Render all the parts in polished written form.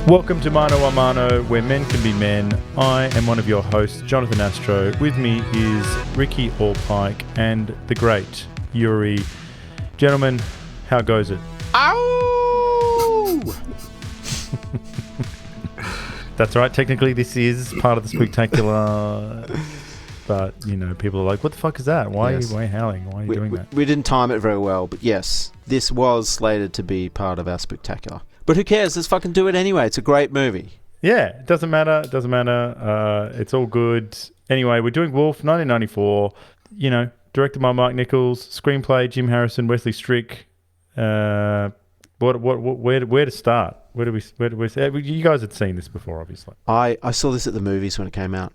Welcome to Mano A Mano, where men can be men. I am one of your hosts, Jonathan Astro. With me is Ricky Allpike and the great Yuri. Gentlemen, how goes it? Ow! That's right. Technically, this is part of the spectacular. But, you know, people are like, what the fuck is that? Why are you howling? Why are you doing that? We didn't time it very well, but yes, this was slated to be part of our spectacular. But who cares? Let's fucking do it anyway. It's a great movie. Yeah, it doesn't matter. It doesn't matter. It's all good. Anyway, we're doing Wolf, 1994. You know, directed by Mike Nichols. Screenplay, Jim Harrison, Wesley Strick. Where to start? Where do we you guys had seen this before, obviously. I saw this at the movies when it came out.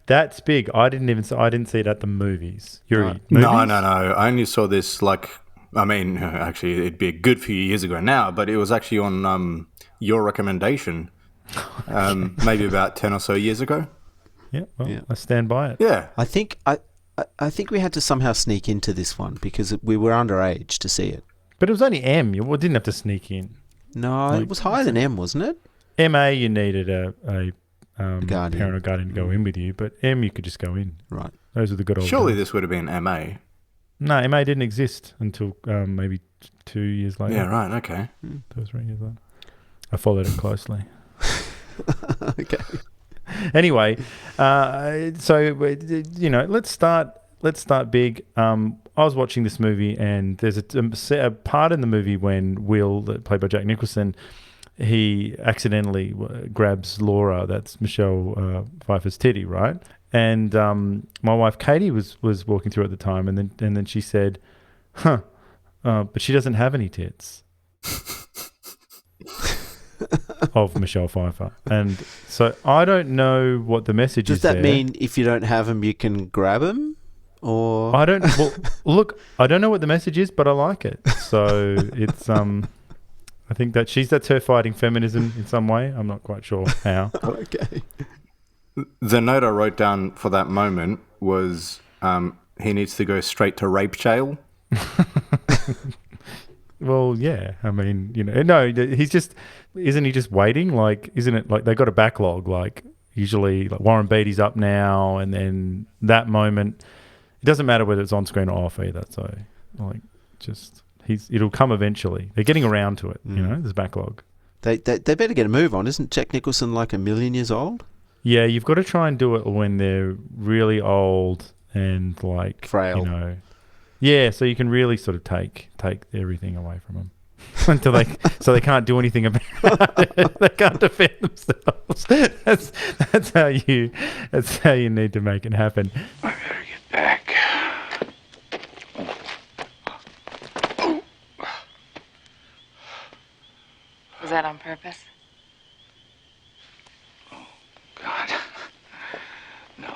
That's big. I didn't see it at the movies. Yuri, No. I only saw this actually, it'd be a good few years ago now, but it was actually on your recommendation, maybe about 10 or so years ago. Yeah, well, I stand by it. Yeah. I think we had to somehow sneak into this one because we were underage to see it. But it was only M. You didn't have to sneak in. No, it was higher than M, wasn't it? MA, you needed a parent or guardian to go in with you, but M, you could just go in. Right. Those are the good old Surely days. this would have been MA. No, MA didn't exist until maybe 2 years later. Yeah, right, okay. 2 or 3 years later. I followed it closely. Okay. Anyway, so, you know, let's start big. I was watching this movie, and there's a part in the movie when Will, played by Jack Nicholson, he accidentally grabs Laura, that's Michelle Pfeiffer's titty, right? And my wife Katie was walking through at the time, and then she said, but she doesn't have any tits. Of Michelle Pfeiffer. And so I don't know what the message is. Does that there. mean if you don't have them, you can grab them? Or I don't. Well, look, I don't know what the message is, but I like it. So it's I think that's her fighting feminism in some way. I'm not quite sure how. Okay. The note I wrote down for that moment was he needs to go straight to rape jail. Well, yeah. I mean, you know, no, isn't he just waiting? Like, isn't it like they got a backlog? Like, usually, like Warren Beatty's up now, and then that moment, it doesn't matter whether it's on screen or off either. So, like, it'll come eventually. They're getting around to it, you know, there's a backlog. They better get a move on. Isn't Jack Nicholson like 1,000,000 years old? Yeah, you've got to try and do it when they're really old and like frail. You know, yeah, so you can really sort of take everything away from them until they can't do anything about it. They can't defend themselves. That's how you need to make it happen. I better get back. Was that on purpose? God. No.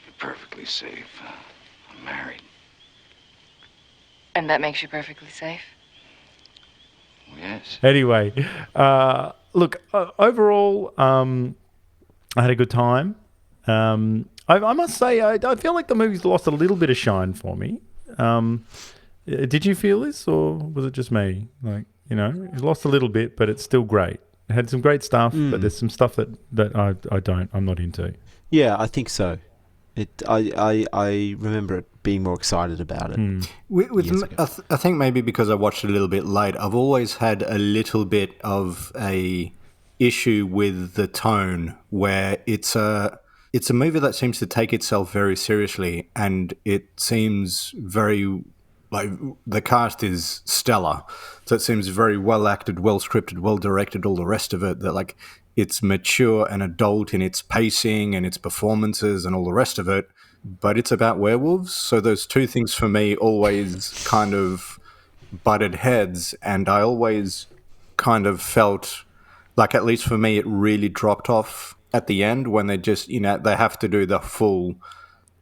You're perfectly safe. I'm married. And that makes you perfectly safe? Yes. Anyway, look, overall, I had a good time. I must say, I feel like the movie's lost a little bit of shine for me. Did you feel this, or was it just me? Like, you know, it lost a little bit, but it's still great. It had some great stuff, but there's some stuff that I'm not into. Yeah, I think so. I remember it being more excited about it. I think maybe because I watched it a little bit late, I've always had a little bit of a issue with the tone where it's a movie that seems to take itself very seriously, and it seems very, like, the cast is stellar, so it seems very well acted, well scripted, well directed, all the rest of it, that like it's mature and adult in its pacing and its performances and all the rest of it, but it's about werewolves. So those two things for me always kind of butted heads, and I always kind of felt like, at least for me, it really dropped off at the end when they just, you know, they have to do the full,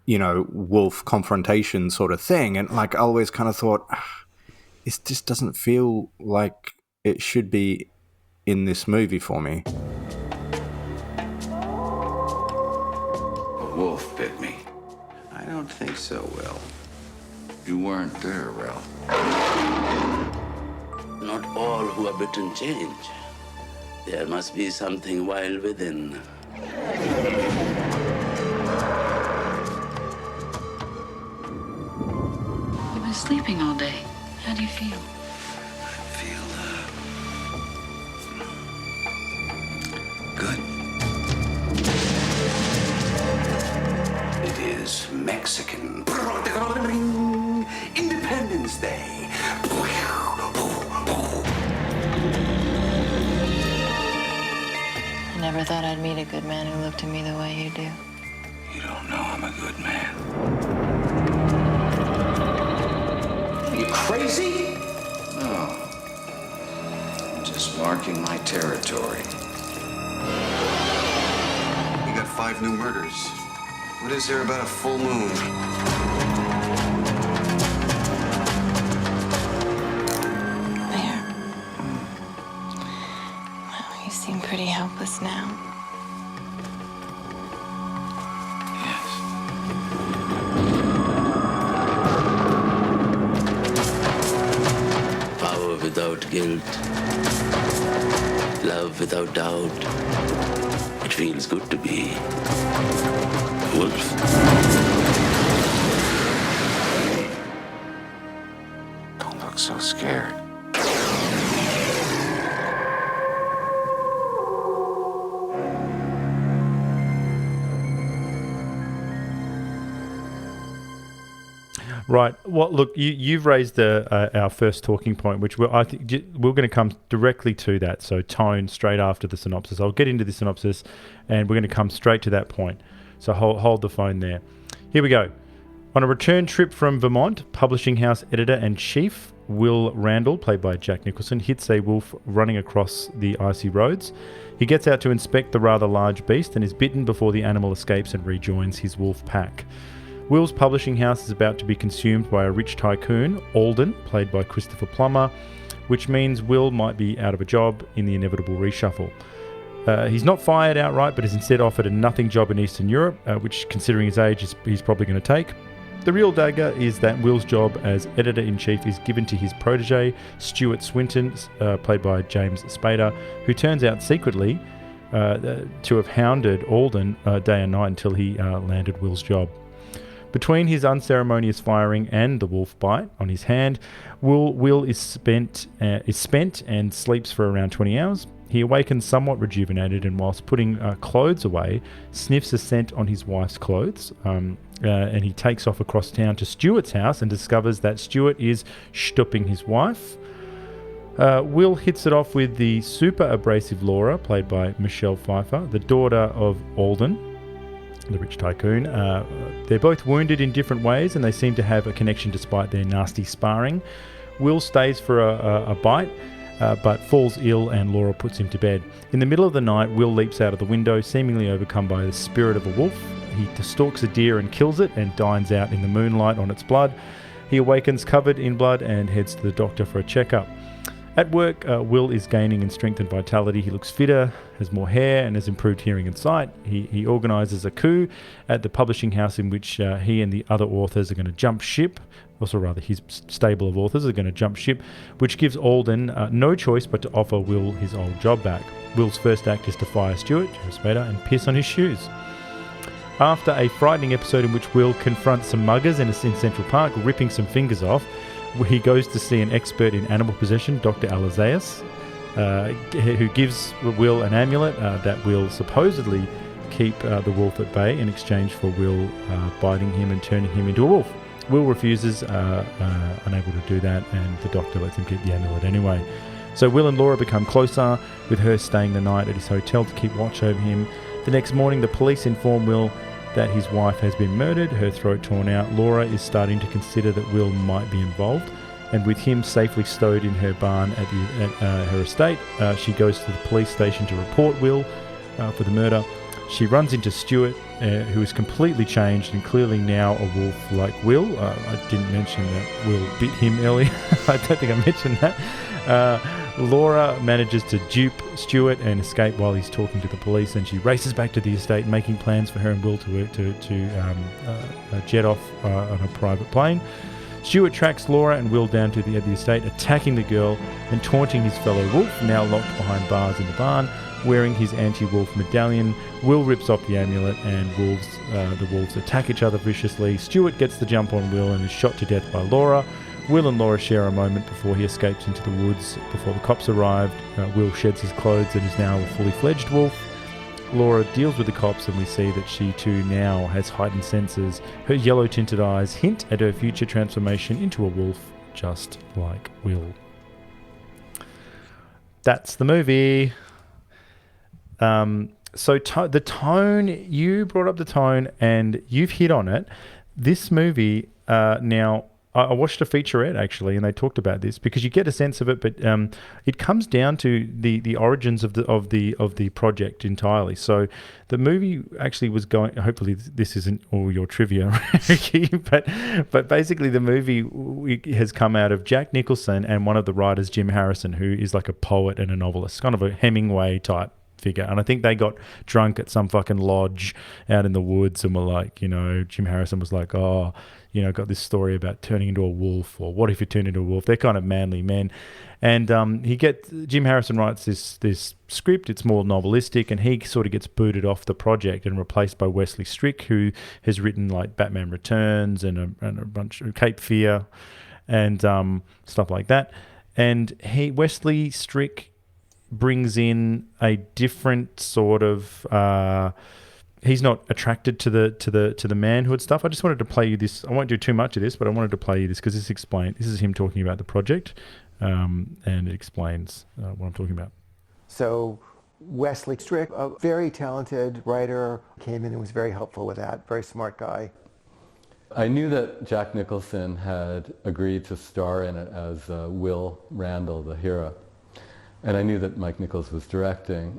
you know, wolf confrontation sort of thing. And like, I always kind of thought, it just doesn't feel like it should be in this movie for me. A wolf bit me. I don't think so, Will. You weren't there, Ralph. Not all who are bitten change. There must be something wild within. You've been sleeping all day. How do you feel? I feel, good. It is Mexican Independence Day. I never thought I'd meet a good man who looked at me the way you do. You don't know I'm a good man. Are you crazy? No. I'm just marking my territory. You got 5 new murders. What is there about a full moon? There. Well, you seem pretty helpless now. Yes. Power without guilt. Love without doubt. It feels good to be a wolf. Don't look so scared. Right. Well, look, you've raised our first talking point, which I think we're going to come directly to that. So tone straight after the synopsis. I'll get into the synopsis, and we're going to come straight to that point. So hold the phone there. Here we go. On a return trip from Vermont, publishing house editor-in-chief Will Randall, played by Jack Nicholson, hits a wolf running across the icy roads. He gets out to inspect the rather large beast and is bitten before the animal escapes and rejoins his wolf pack. Will's publishing house is about to be consumed by a rich tycoon, Alden, played by Christopher Plummer, which means Will might be out of a job in the inevitable reshuffle. He's not fired outright, but is instead offered a nothing job in Eastern Europe, which, considering his age, he's probably going to take. The real dagger is that Will's job as editor-in-chief is given to his protege, Stuart Swinton, played by James Spader, who turns out secretly to have hounded Alden day and night until he landed Will's job. Between his unceremonious firing and the wolf bite on his hand, Will is spent and sleeps for around 20 hours. He awakens somewhat rejuvenated and, whilst putting clothes away, sniffs a scent on his wife's clothes. And he takes off across town to Stuart's house and discovers that Stuart is stooping his wife. Will hits it off with the super abrasive Laura, played by Michelle Pfeiffer, the daughter of Alden, the rich tycoon. They're both wounded in different ways, and they seem to have a connection despite their nasty sparring. Will stays for a bite, but falls ill, and Laura puts him to bed. In the middle of the night, Will leaps out of the window, seemingly overcome by the spirit of a wolf. He stalks a deer and kills it, and dines out in the moonlight on its blood. He awakens covered in blood and heads to the doctor for a checkup. At work, Will is gaining in strength and vitality. He looks fitter, has more hair, and has improved hearing and sight. He organises a coup at the publishing house in which he and the other authors are going to jump ship. Also, rather, his stable of authors are going to jump ship, which gives Alden no choice but to offer Will his old job back. Will's first act is to fire Stuart, James Spader, and piss on his shoes. After a frightening episode in which Will confronts some muggers in Central Park, ripping some fingers off, he goes to see an expert in animal possession, Dr. Alizaeus, who gives Will an amulet that will supposedly keep the wolf at bay in exchange for Will biting him and turning him into a wolf. Will refuses, unable to do that, and the doctor lets him keep the amulet anyway. So Will and Laura become closer, with her staying the night at his hotel to keep watch over him. The next morning, the police inform Will that his wife has been murdered, her throat torn out. Laura is starting to consider that Will might be involved, and with him safely stowed in her barn at her estate, she goes to the police station to report Will for the murder. She runs into Stuart, who is completely changed and clearly now a wolf like Will. I didn't mention that Will bit him earlier. I don't think I mentioned that. Laura manages to dupe Stuart and escape while he's talking to the police, and she races back to the estate, making plans for her and Will to jet off on a private plane. Stuart tracks Laura and Will down to the estate, attacking the girl and taunting his fellow wolf, now locked behind bars in the barn, wearing his anti-wolf medallion. Will rips off the amulet and the wolves attack each other viciously. Stuart gets the jump on Will and is shot to death by Laura. Will and Laura share a moment before he escapes into the woods. Before the cops arrived, Will sheds his clothes and is now a fully fledged wolf. Laura deals with the cops and we see that she too now has heightened senses. Her yellow tinted eyes hint at her future transformation into a wolf, just like Will. That's the movie. The tone, you brought up the tone and you've hit on it. This movie, now, I watched a featurette actually, and they talked about this because you get a sense of it, but it comes down to the origins of the project entirely. So the movie actually was going. Hopefully, this isn't all your trivia, Ricky, but basically the movie has come out of Jack Nicholson and one of the writers, Jim Harrison, who is like a poet and a novelist, kind of a Hemingway type figure. And I think they got drunk at some fucking lodge out in the woods and were like, Jim Harrison was like, oh, got this story about turning into a wolf, or what if you turn into a wolf? They're kind of manly men. And Jim Harrison writes this script. It's more novelistic, and he sort of gets booted off the project and replaced by Wesley Strick, who has written like Batman Returns and a bunch of Cape Fear and stuff like that. And Wesley Strick brings in a different sort of he's not attracted to the manhood stuff. I just wanted to play you this. I won't do too much of this, but I wanted to play you this because this is him talking about the project, and it explains what I'm talking about. So Wesley Strick, a very talented writer, came in and was very helpful with that. Very smart guy. I knew that Jack Nicholson had agreed to star in it as Will Randall, the hero. And I knew that Mike Nichols was directing,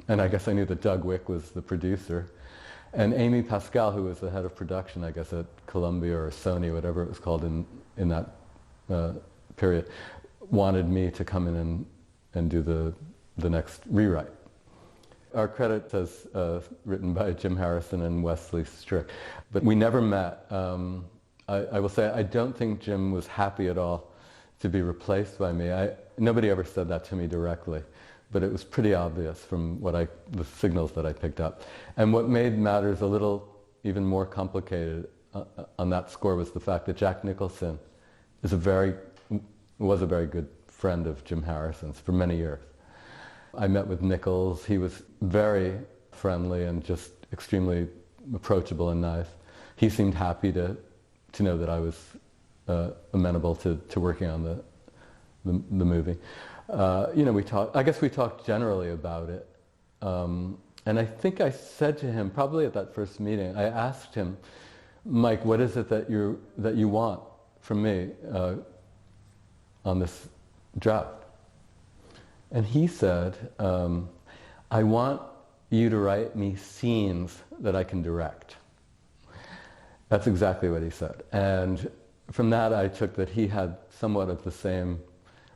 and I guess I knew that Doug Wick was the producer. And Amy Pascal, who was the head of production, I guess, at Columbia or Sony, whatever it was called in that period, wanted me to come in and do the next rewrite. Our credit says written by Jim Harrison and Wesley Strick, but we never met. I will say I don't think Jim was happy at all to be replaced by me. Nobody ever said that to me directly, but it was pretty obvious from the signals that I picked up. And what made matters a little even more complicated on that score was the fact that Jack Nicholson was a very good friend of Jim Harrison's for many years. I met with Nichols. He was very friendly and just extremely approachable and nice. He seemed happy to know that I was amenable to working on the movie. I guess we talked generally about it. And I think I said to him, probably at that first meeting, I asked him, Mike, what is it that you want from me on this draft? And he said, I want you to write me scenes that I can direct. That's exactly what he said. And from that I took that he had somewhat of the same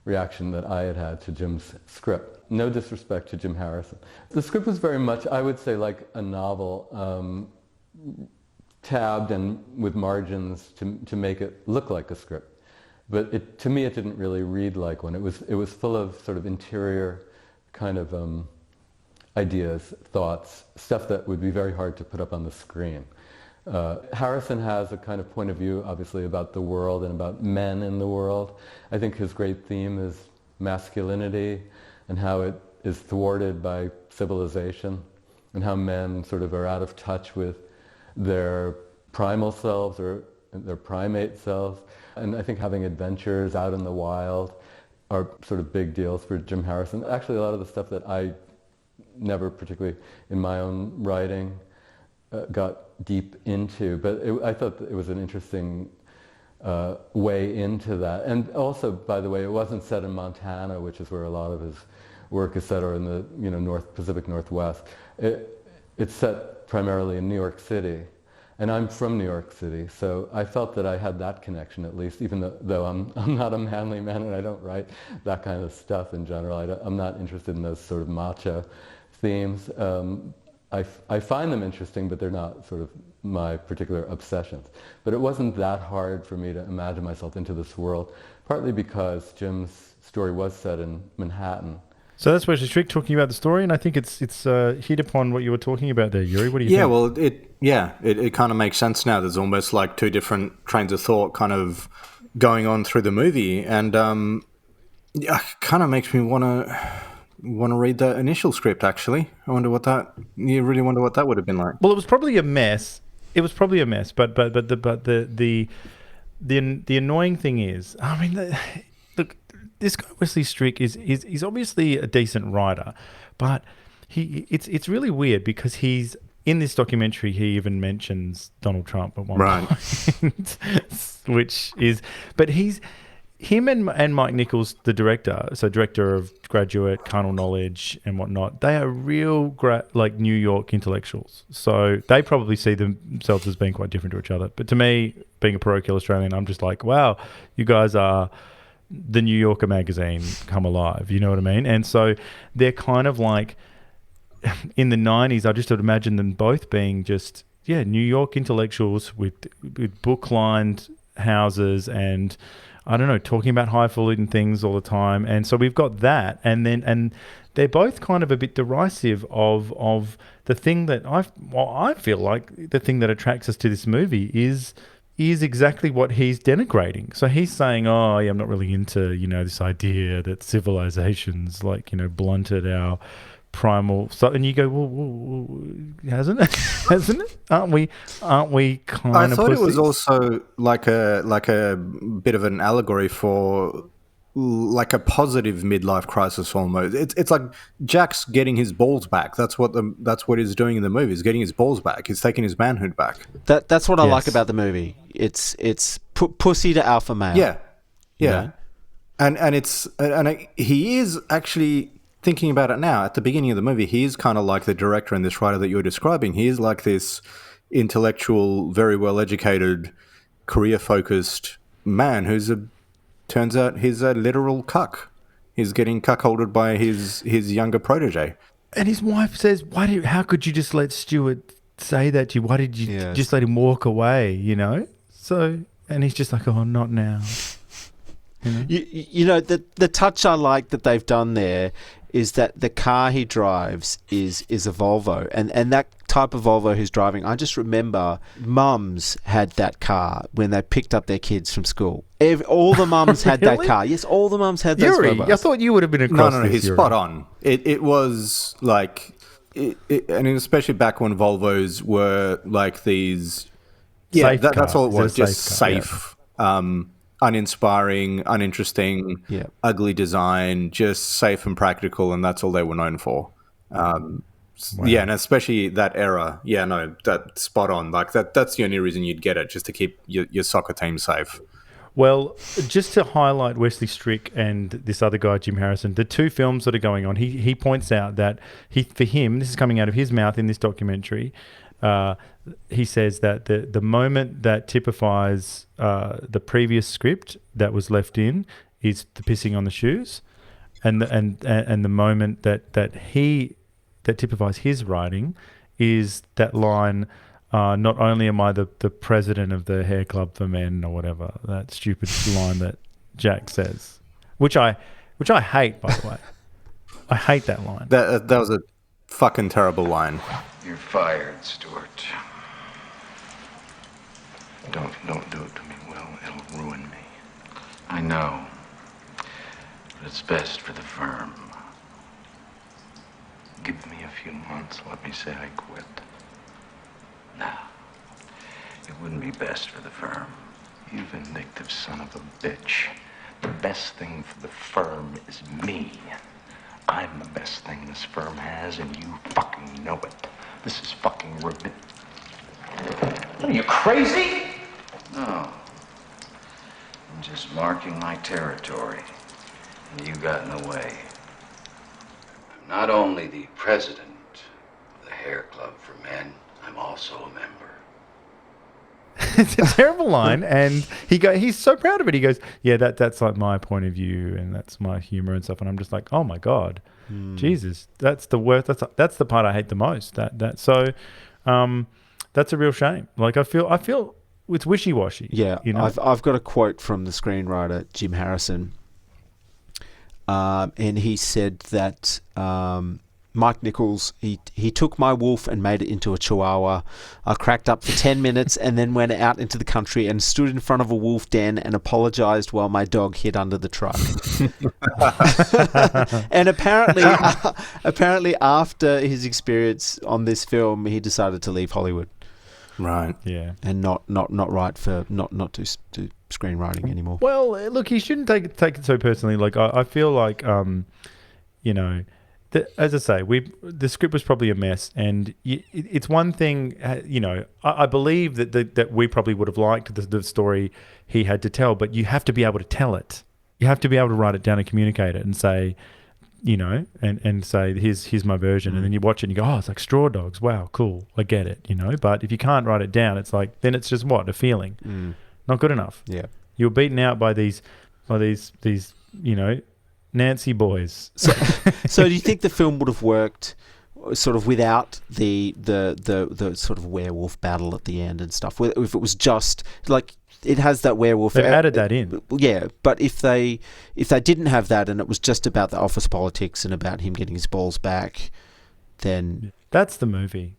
reaction that I had had to Jim's script. No disrespect to Jim Harrison. The script was very much, I would say, like a novel, tabbed and with margins to make it look like a script. But to me it didn't really read like one. It was full of sort of interior kind of ideas, thoughts, stuff that would be very hard to put up on the screen. Harrison has a kind of point of view, obviously, about the world and about men in the world. I think his great theme is masculinity and how it is thwarted by civilization and how men sort of are out of touch with their primal selves or their primate selves. And I think having adventures out in the wild are sort of big deals for Jim Harrison. Actually, a lot of the stuff that I never particularly in my own writing got deep into, but I thought that it was an interesting way into that. And also, by the way, it wasn't set in Montana, which is where a lot of his work is set, or in the Pacific Northwest. It's set primarily in New York City, and I'm from New York City, so I felt that I had that connection at least, even though I'm not a manly man and I don't write that kind of stuff in general. I'm not interested in those sort of macho themes. I find them interesting, but they're not sort of my particular obsessions. But it wasn't that hard for me to imagine myself into this world, partly because Jim's story was set in Manhattan. So that's Wesley Strick talking about the story, and I think it's hit upon what you were talking about there, Yuri. What do you Yeah, think? well, it kind of makes sense now. There's almost like two different trains of thought kind of going on through the movie, and yeah, it kind of makes me want to read the initial script. Actually, you really wonder what that would have been like. Well, it was probably a mess. But the annoying thing is, I mean, look, this guy Wesley Strick is obviously a decent writer, but it's really weird because he's in this documentary. He even mentions Donald Trump at one point, which is, but him and Mike Nichols, the director, so director of Graduate, Carnal Knowledge, and whatnot, they are real like New York intellectuals. So they probably see themselves as being quite different to each other. But to me, being a parochial Australian, I'm just like, wow, you guys are the New Yorker magazine come alive. You know what I mean? And so they're kind of like, in the 90s, I just would imagine them both being just, New York intellectuals with book-lined houses and, I don't know, talking about highfalutin things all the time. And so we've got that. And they're both kind of a bit derisive of the thing that I feel like the thing that attracts us to this movie is exactly what he's denigrating. So he's saying, oh, yeah, I'm not really into, this idea that civilizations blunted our primal. So, and you go, well, hasn't it? Aren't we kind of? I thought pussies? it was also like a bit of an allegory for like a positive midlife crisis almost. It's like Jack's getting his balls back. That's what he's doing in the movie. He's getting his balls back. He's taking his manhood back. That's what I like about the movie. It's pussy to alpha male. Yeah. You know? And he is actually thinking about it now. At the beginning of the movie, he is kind of like the director and this writer that you're describing. He is like this intellectual, very well educated, career focused man who's turns out he's a literal cuck. He's getting cuckolded by his younger protege. And his wife says, how could you just let Stuart say that to you? Why did you just let him walk away, So, and he's just like, oh, not now. The touch I like that they've done there is that the car he drives is a Volvo, and that type of Volvo he's driving, I just remember mums had that car when they picked up their kids from school. All the mums had that car. Yes, all the mums had those Yuri, Volvos. I thought you would have been across No, this, he's Yuri. spot on. It was like, and especially back when Volvos were like these. Yeah, Safe that's all it car. was. Is it a Just safe safe, uninspiring, uninteresting, ugly design, just safe and practical, and that's all they were known for. Yeah, and especially that era. Yeah, no, that's spot on. Like that's the only reason you'd get it, just to keep your soccer team safe. Well, just to highlight Wesley Strick and this other guy, Jim Harrison, the two films that are going on, he points out that for him, this is coming out of his mouth in this documentary, he says that the moment that typifies the previous script that was left in is the pissing on the shoes, and the moment that typifies his writing is that line. Not only am I the president of the hair club for men or whatever, that stupid line that Jack says, which I hate, by the way. I hate that line. That was a fucking terrible line. You're fired, Stuart. Don't do it to me, Will. It'll ruin me. I know. But it's best for the firm. Give me a few months. Let me say I quit. No. It wouldn't be best for the firm. You vindictive son of a bitch. The best thing for the firm is me. I'm the best thing this firm has, and you fucking know it. This is fucking ribbon. What, are you crazy? No. I'm just marking my territory. And you got in the way. I'm not only the president of the Hair Club for Men, I'm also a member. It's a terrible line, and he's so proud of it. He goes, "Yeah, that's like my point of view, and that's my humor and stuff." And I'm just like, "Oh my God, Jesus, that's the worst. That's the part I hate the most." That's a real shame. Like I feel it's wishy washy. Yeah, you know. I've got a quote from the screenwriter Jim Harrison, and he said that. Mike Nichols, he took my wolf and made it into a chihuahua. I cracked up for 10 minutes and then went out into the country and stood in front of a wolf den and apologized while my dog hid under the truck. And apparently after his experience on this film, he decided to leave Hollywood. Right. Yeah. And not write for not do screenwriting anymore. Well, look, he shouldn't take it so personally. Like I feel like you know, as I say, the script was probably a mess, and it's one thing, you know. I believe that we probably would have liked the story he had to tell, but you have to be able to tell it. You have to be able to write it down and communicate it, and say, you know, and say here's my version, and then you watch it and you go, oh, it's like Straw Dogs. Wow, cool, I get it, you know. But if you can't write it down, it's like then it's just a feeling, not good enough. Yeah, you're beaten out by these you know. Nancy boys. So do you think the film would have worked sort of without the sort of werewolf battle at the end and stuff? If it was just like it has that werewolf. They've added that in. Yeah, but if they didn't have that and it was just about the office politics and about him getting his balls back, then that's the movie.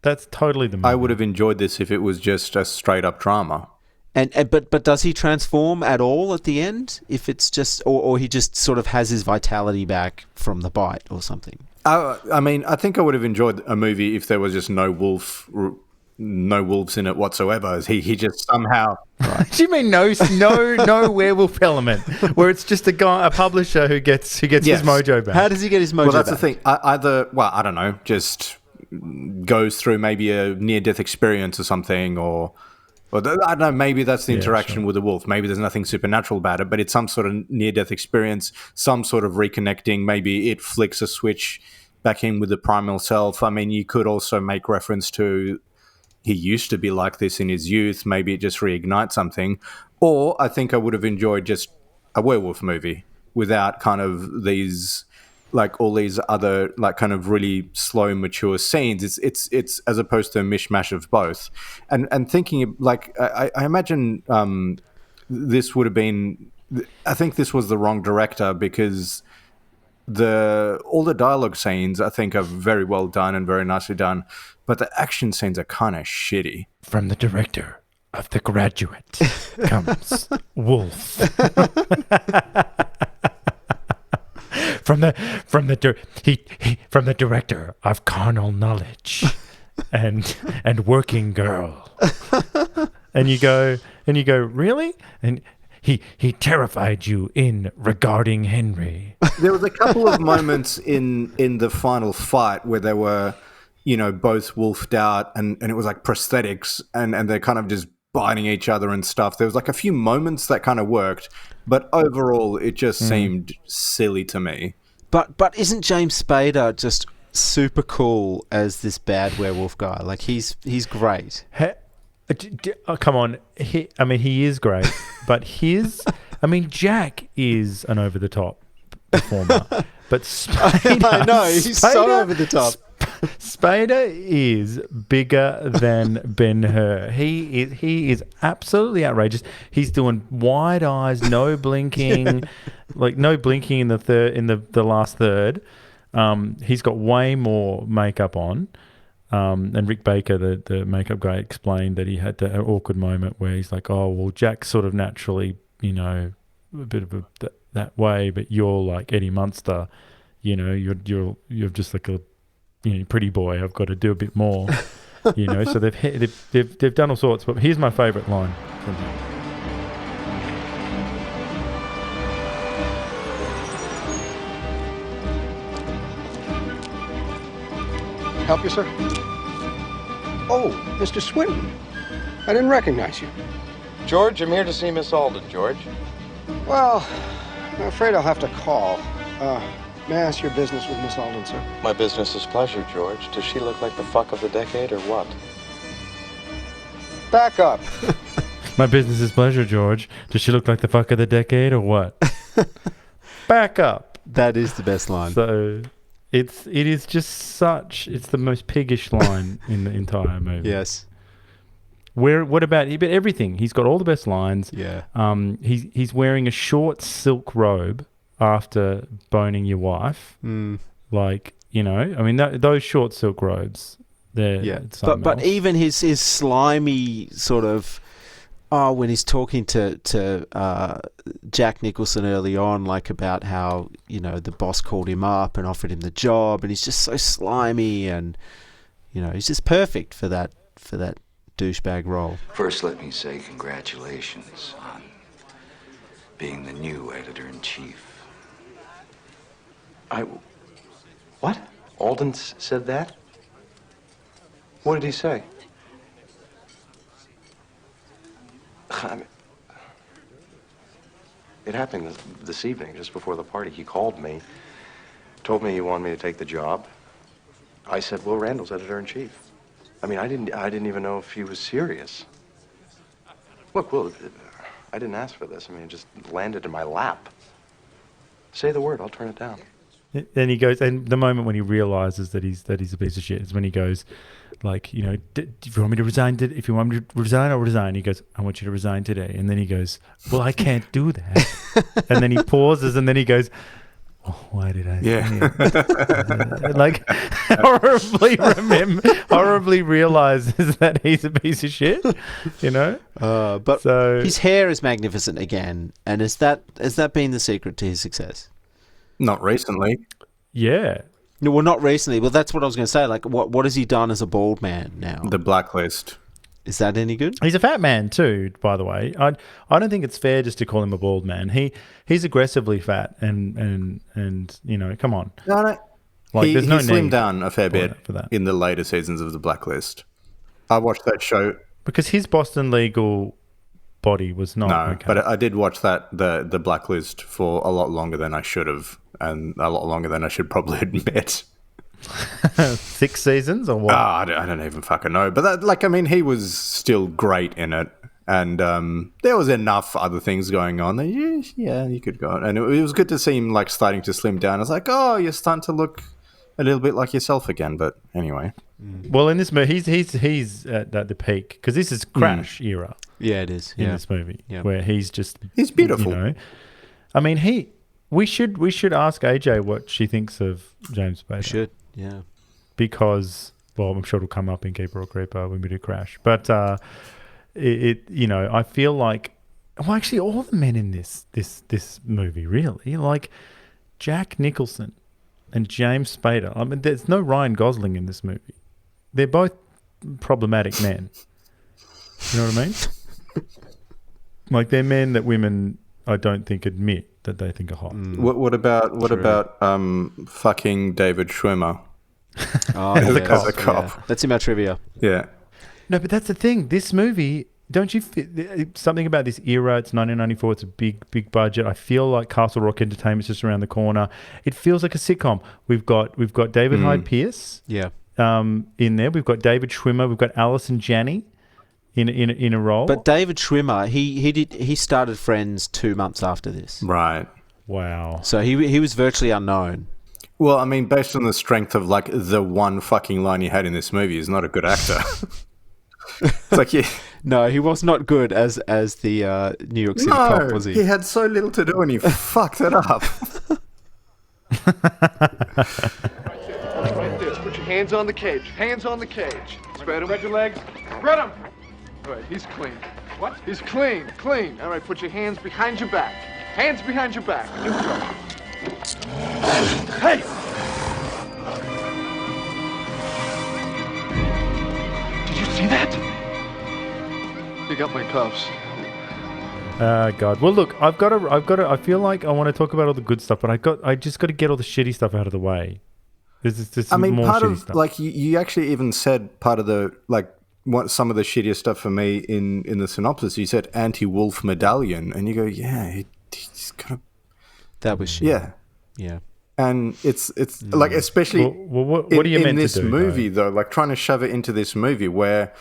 That's totally the movie. I would have enjoyed this if it was just a straight up drama. But does he transform at all at the end? If it's just or he just sort of has his vitality back from the bite or something? I mean, I think I would have enjoyed a movie if there was just no wolves in it whatsoever. He just somehow. Right. Do you mean no werewolf element where it's just a publisher who gets his mojo back? How does he get his mojo back? Well, that's the thing. I don't know, just goes through maybe a near-death experience or something, or I don't know, maybe that's the interaction with the wolf. Maybe there's nothing supernatural about it, but it's some sort of near-death experience, some sort of reconnecting. Maybe it flicks a switch back in with the primal self. I mean, you could also make reference to he used to be like this in his youth. Maybe it just reignites something. Or I think I would have enjoyed just a werewolf movie without kind of these... like all these other like kind of really slow mature scenes. It's as opposed to a mishmash of both, and thinking like I imagine this would have been, I think this was the wrong director, because all the dialogue scenes I think are very well done and very nicely done, but the action scenes are kind of shitty. From the director of The Graduate comes Wolf. From the director of Carnal Knowledge and Working Girl. and you go, really? And he terrified you in Regarding Henry. There was a couple of moments in the final fight where they were, you know, both wolfed out and it was like prosthetics and they're kind of just biting each other and stuff. There was like a few moments that kind of worked, but overall it just seemed silly to me. But isn't James Spader just super cool as this bad werewolf guy? Like he's great. Come on, he is great, but Jack is an over the top performer, but Spader, I know he's so over the top. Spader is bigger than Ben-Hur. He is absolutely outrageous. He's doing wide eyes, no blinking, like no blinking in the last third. He's got way more makeup on. And Rick Baker, the makeup guy, explained that he had an awkward moment where he's like, "Oh, well, Jack's sort of naturally, you know, a bit of that way, but you're like Eddie Munster, you know, you're just like a, you know, pretty boy. I've got to do a bit more, you know." So they've done all sorts. But here's my favourite line from him. Help you, sir? Oh, Mr. Swinton. I didn't recognize you. George, I'm here to see Miss Alden, George. Well, I'm afraid I'll have to call. May I ask your business with Miss Alden, sir? My business is pleasure, George. Does she look like the fuck of the decade or what? Back up. My business is pleasure, George. Does she look like the fuck of the decade or what? Back up. That is the best line. So it is just it's the most piggish line in the entire movie. Yes. What about but everything? He's got all the best lines. Yeah. He's wearing a short silk robe after boning your wife. Like, you know, I mean those short silk robes. But even his slimy sort of when he's talking to Jack Nicholson early on, like about how, you know, the boss called him up and offered him the job, and he's just so slimy, and, you know, he's just perfect for that douchebag role. First, let me say congratulations on being the new editor-in-chief. What? Alden said that? What did he say? I mean, it happened this evening, just before the party. He called me, told me he wanted me to take the job. I said, "Will Randall's editor-in-chief." I mean, I didn't even know if he was serious. Look, Will, I didn't ask for this. I mean, it just landed in my lap. Say the word, I'll turn it down. Then he goes, and the moment when he realizes that he's a piece of shit is when he goes, like, you know, if you want me to resign, if you want me to resign, I'll resign. He goes, I want you to resign today. And then he goes, well, I can't do that. And then he pauses, and then he goes, oh, why did I say it? Like, horribly realizes that he's a piece of shit, you know? But his hair is magnificent again. And has that been the secret to his success? Not recently. Yeah. No, well, not recently. Well, that's what I was going to say. Like, what has he done as a bald man now? The Blacklist. Is that any good? He's a fat man too, by the way. I don't think it's fair just to call him a bald man. He's aggressively fat, and you know, come on. No. Like, there's no he slimmed need down a fair bit for that. in the later seasons of The Blacklist. I watched that show because his Boston legal body was not okay. But I did watch the Blacklist for a lot longer than I should have, and a lot longer than I should probably admit. 6 seasons or what? I don't even fucking know. But he was still great in it, and there was enough other things going on that you could go on. And it was good to see him like starting to slim down. I was like, oh, you're starting to look a little bit like yourself again. But anyway, well, in this movie, he's at the peak because this is Crash era. Yeah, it is. In this movie, where he's beautiful. You know, I mean, we should ask AJ what she thinks of James Spader. We should, yeah, because I'm sure it'll come up in Keeper or Creeper when we do Crash. But you know, I feel like, well, actually, all the men in this movie really, like Jack Nicholson and James Spader. I mean, there's no Ryan Gosling in this movie. They're both problematic men. You know what I mean? Like, they're men that women, I don't think, admit that they think are hot. What about fucking David Schwimmer? As a cop. Yeah. That's in my trivia. Yeah. No, but that's the thing. This movie, don't you something about this era? It's 1994. It's a big budget. I feel like Castle Rock Entertainment's just around the corner. It feels like a sitcom. We've got David Hyde Pierce. Yeah. In there, we've got David Schwimmer. We've got Alison Janney. In a role. But David Schwimmer, he started Friends 2 months after this. Right. Wow. So he was virtually unknown. Well, I mean, based on the strength of like the one fucking line he had in this movie, he's not a good actor. It's like, yeah. No, he was not good as the New York City cop, was he? He had so little to do and he fucked it up. Right there. Put your hands on the cage. Hands on the cage. Spread your legs. Spread them. All right, he's clean. What? He's clean. All right, put your hands behind your back. Hands behind your back. Let's go. Hey! Did you see that? Pick up my cuffs. God. Well, look, I've got to. I feel like I want to talk about all the good stuff, but I just got to get all the shitty stuff out of the way. There's more part shitty of stuff. like you actually even said part of the like what some of the shittiest stuff for me in the synopsis. You said anti-wolf medallion, and you go, yeah, he's kind of. That was shit. Yeah. And it's like, especially what are you meant in this to do, movie though, like trying to shove it into this movie where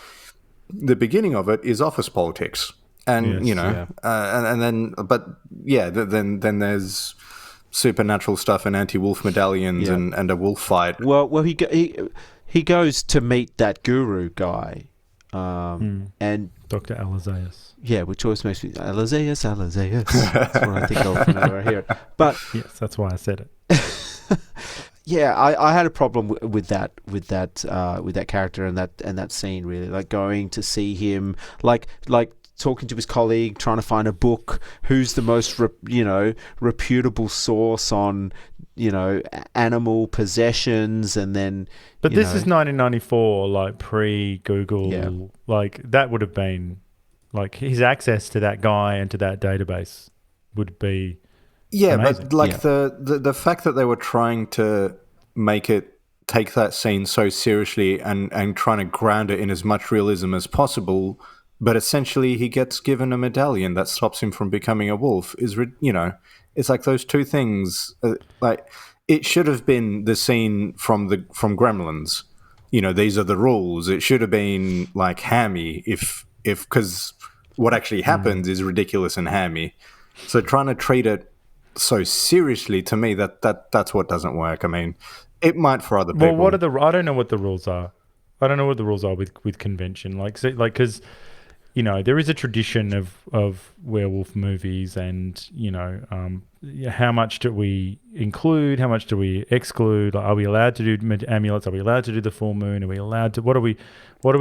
the beginning of it is office politics, and Yes, and then then there's supernatural stuff and anti-wolf medallions and a wolf fight. Well, he goes to meet that guru guy, and Dr. Alizeus. Yeah, which always makes me Alizeus. That's what I think of whenever I hear it. But yes, that's why I said it. yeah, I had a problem with that character and that scene, really, like going to see him, like talking to his colleague, trying to find a book, who's the most reputable source on animal possessions, and then. But this is 1994, like pre-Google. Yeah. Like that would have been, like his access to that guy and to that database would be. Yeah, amazing. but like the fact that they were trying to make it take that scene so seriously and trying to ground it in as much realism as possible, but essentially he gets given a medallion that stops him from becoming a wolf is, it's like those two things. Like it should have been the scene from Gremlins. These are the rules. It should have been like hammy if because what actually happens is ridiculous and hammy. So trying to treat it so seriously, to me, that's what doesn't work. I mean, it might for other people. Well, I don't know what the rules are. I don't know what the rules are with convention. Because there is a tradition of werewolf movies, and how much do we include? How much do we exclude? Like, are we allowed to do amulets? Are we allowed to do the full moon? Are we allowed to? What are we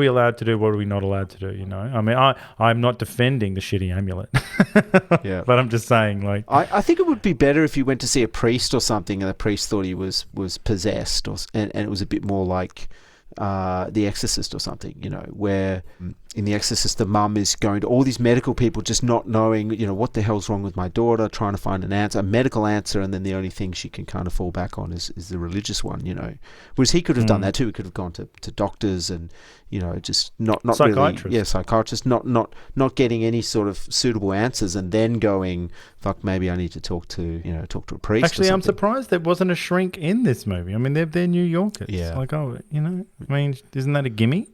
allowed to do? What are we not allowed to do? I mean, I'm not defending the shitty amulet. Yeah, but I'm just saying, like, I think it would be better if you went to see a priest or something, and the priest thought he was possessed, and it was a bit more like The Exorcist or something, where in The Exorcist the mum is going to all these medical people, just not knowing, what the hell's wrong with my daughter, trying to find a medical answer, and then the only thing she can kind of fall back on is the religious one, Whereas he could have done that too. He could have gone to doctors and, just not psychiatrists. Really, psychiatrists, not getting any sort of suitable answers, and then going, fuck, maybe I need to talk to a priest. Actually, I'm surprised there wasn't a shrink in this movie. I mean, they're New Yorkers. Yeah. Like, I mean, isn't that a gimme?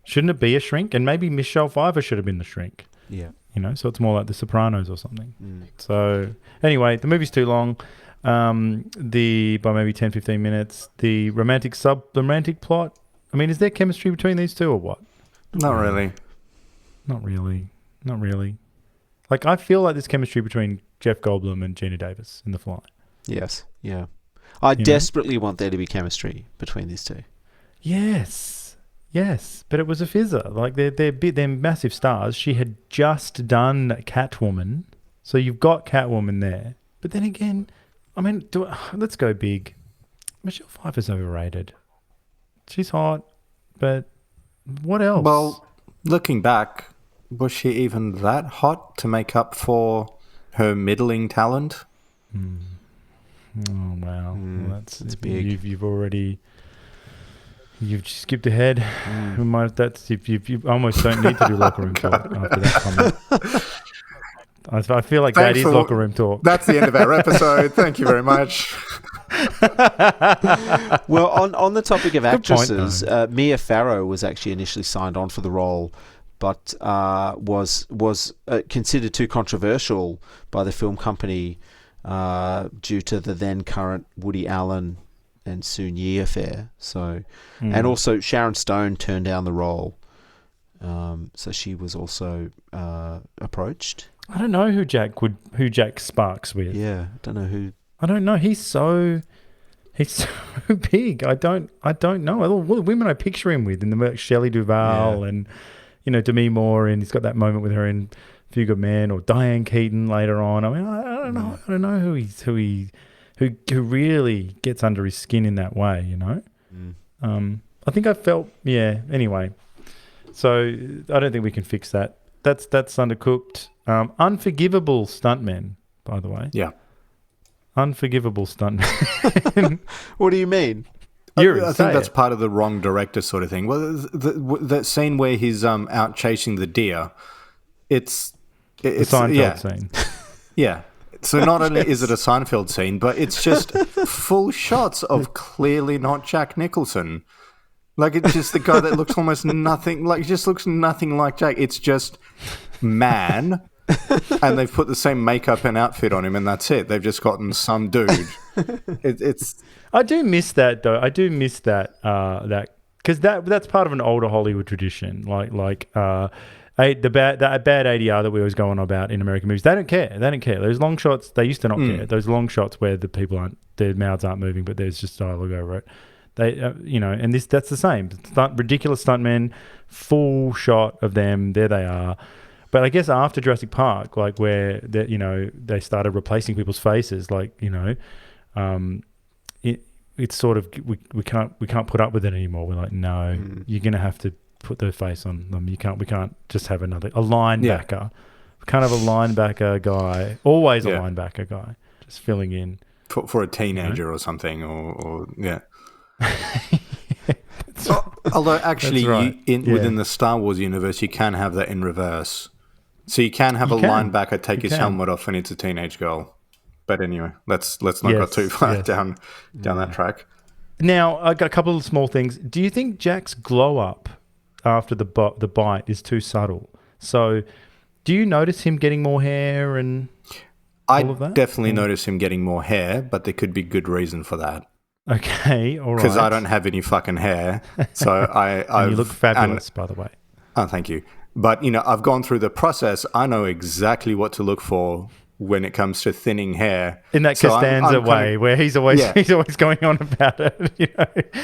Shouldn't it be a shrink? And maybe Michelle Pfeiffer should have been the shrink. Yeah. So it's more like The Sopranos or something. So anyway, the movie's too long. By maybe 10, 15 minutes. The romantic plot. I mean, is there chemistry between these two or what? Not really. Not really. Like, I feel like there's chemistry between Jeff Goldblum and Gina Davis in The Fly. Yes. Yeah. I desperately want there to be chemistry between these two. Yes, but it was a fizzer. Like, they're massive stars. She had just done Catwoman, so you've got Catwoman there. But then again, I mean, let's go big. Michelle Pfeiffer's overrated. She's hot, but what else? Well, looking back, was she even that hot to make up for her middling talent? Oh wow, well, that's big. You've skipped ahead. You almost don't need to do locker room talk after that comment. I feel like that is locker room talk. That's the end of our episode. Thank you very much. Well, on the topic of actresses, Mia Farrow was actually initially signed on for the role, but was considered too controversial by the film company due to the then current Woody Allen and Soon Yi affair. So, and also Sharon Stone turned down the role, so she was also approached. I don't know who Jack sparks with. Yeah, I don't know who. I don't know. He's so big. I don't know. All the women I picture him with in the Shelley Duvall and Demi Moore, and he's got that moment with her in Few Good Men, or Diane Keaton later on. I mean, I don't know. I don't know who really gets under his skin in that way. I think I felt Anyway, so I don't think we can fix that. That's undercooked. Unforgivable stuntmen, by the way. Yeah. Unforgivable stuntmen. What do you mean? Yuri, I think that's part of the wrong director sort of thing. Well, that scene where he's out chasing the deer, it's the Seinfeld scene. Yeah. So not only is it a Seinfeld scene, but it's just full shots of clearly not Jack Nicholson. Like, it's just the guy that looks almost nothing, like, he just looks nothing like Jack. It's just man, and they've put the same makeup and outfit on him, and that's it. They've just gotten some dude. It's. I do miss that, though. I do miss that, because that's part of an older Hollywood tradition. The bad ADR that we always go on about in American movies. They don't care. Those long shots, they used to not care. Those long shots where their mouths aren't moving, but there's just dialogue over it. They, and that's the same. Ridiculous stuntmen, full shot of them. There they are. But I guess after Jurassic Park, like where they started replacing people's faces, it's sort of we can't put up with it anymore. We're like, no, you're gonna have to put the face on them. We can't just have a linebacker. Yeah. We can't have a linebacker guy. Always a linebacker guy, just filling in for a teenager or something, or yeah. Although actually, right. within the Star Wars universe, you can have that in reverse. So you can have linebacker take his helmet off when it's a teenage girl. But anyway, let's not go too far down that track. Now, I got a couple of small things. Do you think Jack's glow up after the bite is too subtle? So, do you notice him getting more hair and all of that? I definitely notice him getting more hair, but there could be good reason for that. Okay, all right. Because I don't have any fucking hair, so and you look fabulous, by the way. Oh, thank you. But I've gone through the process. I know exactly what to look for when it comes to thinning hair. In that Costanza way, where he's always going on about it.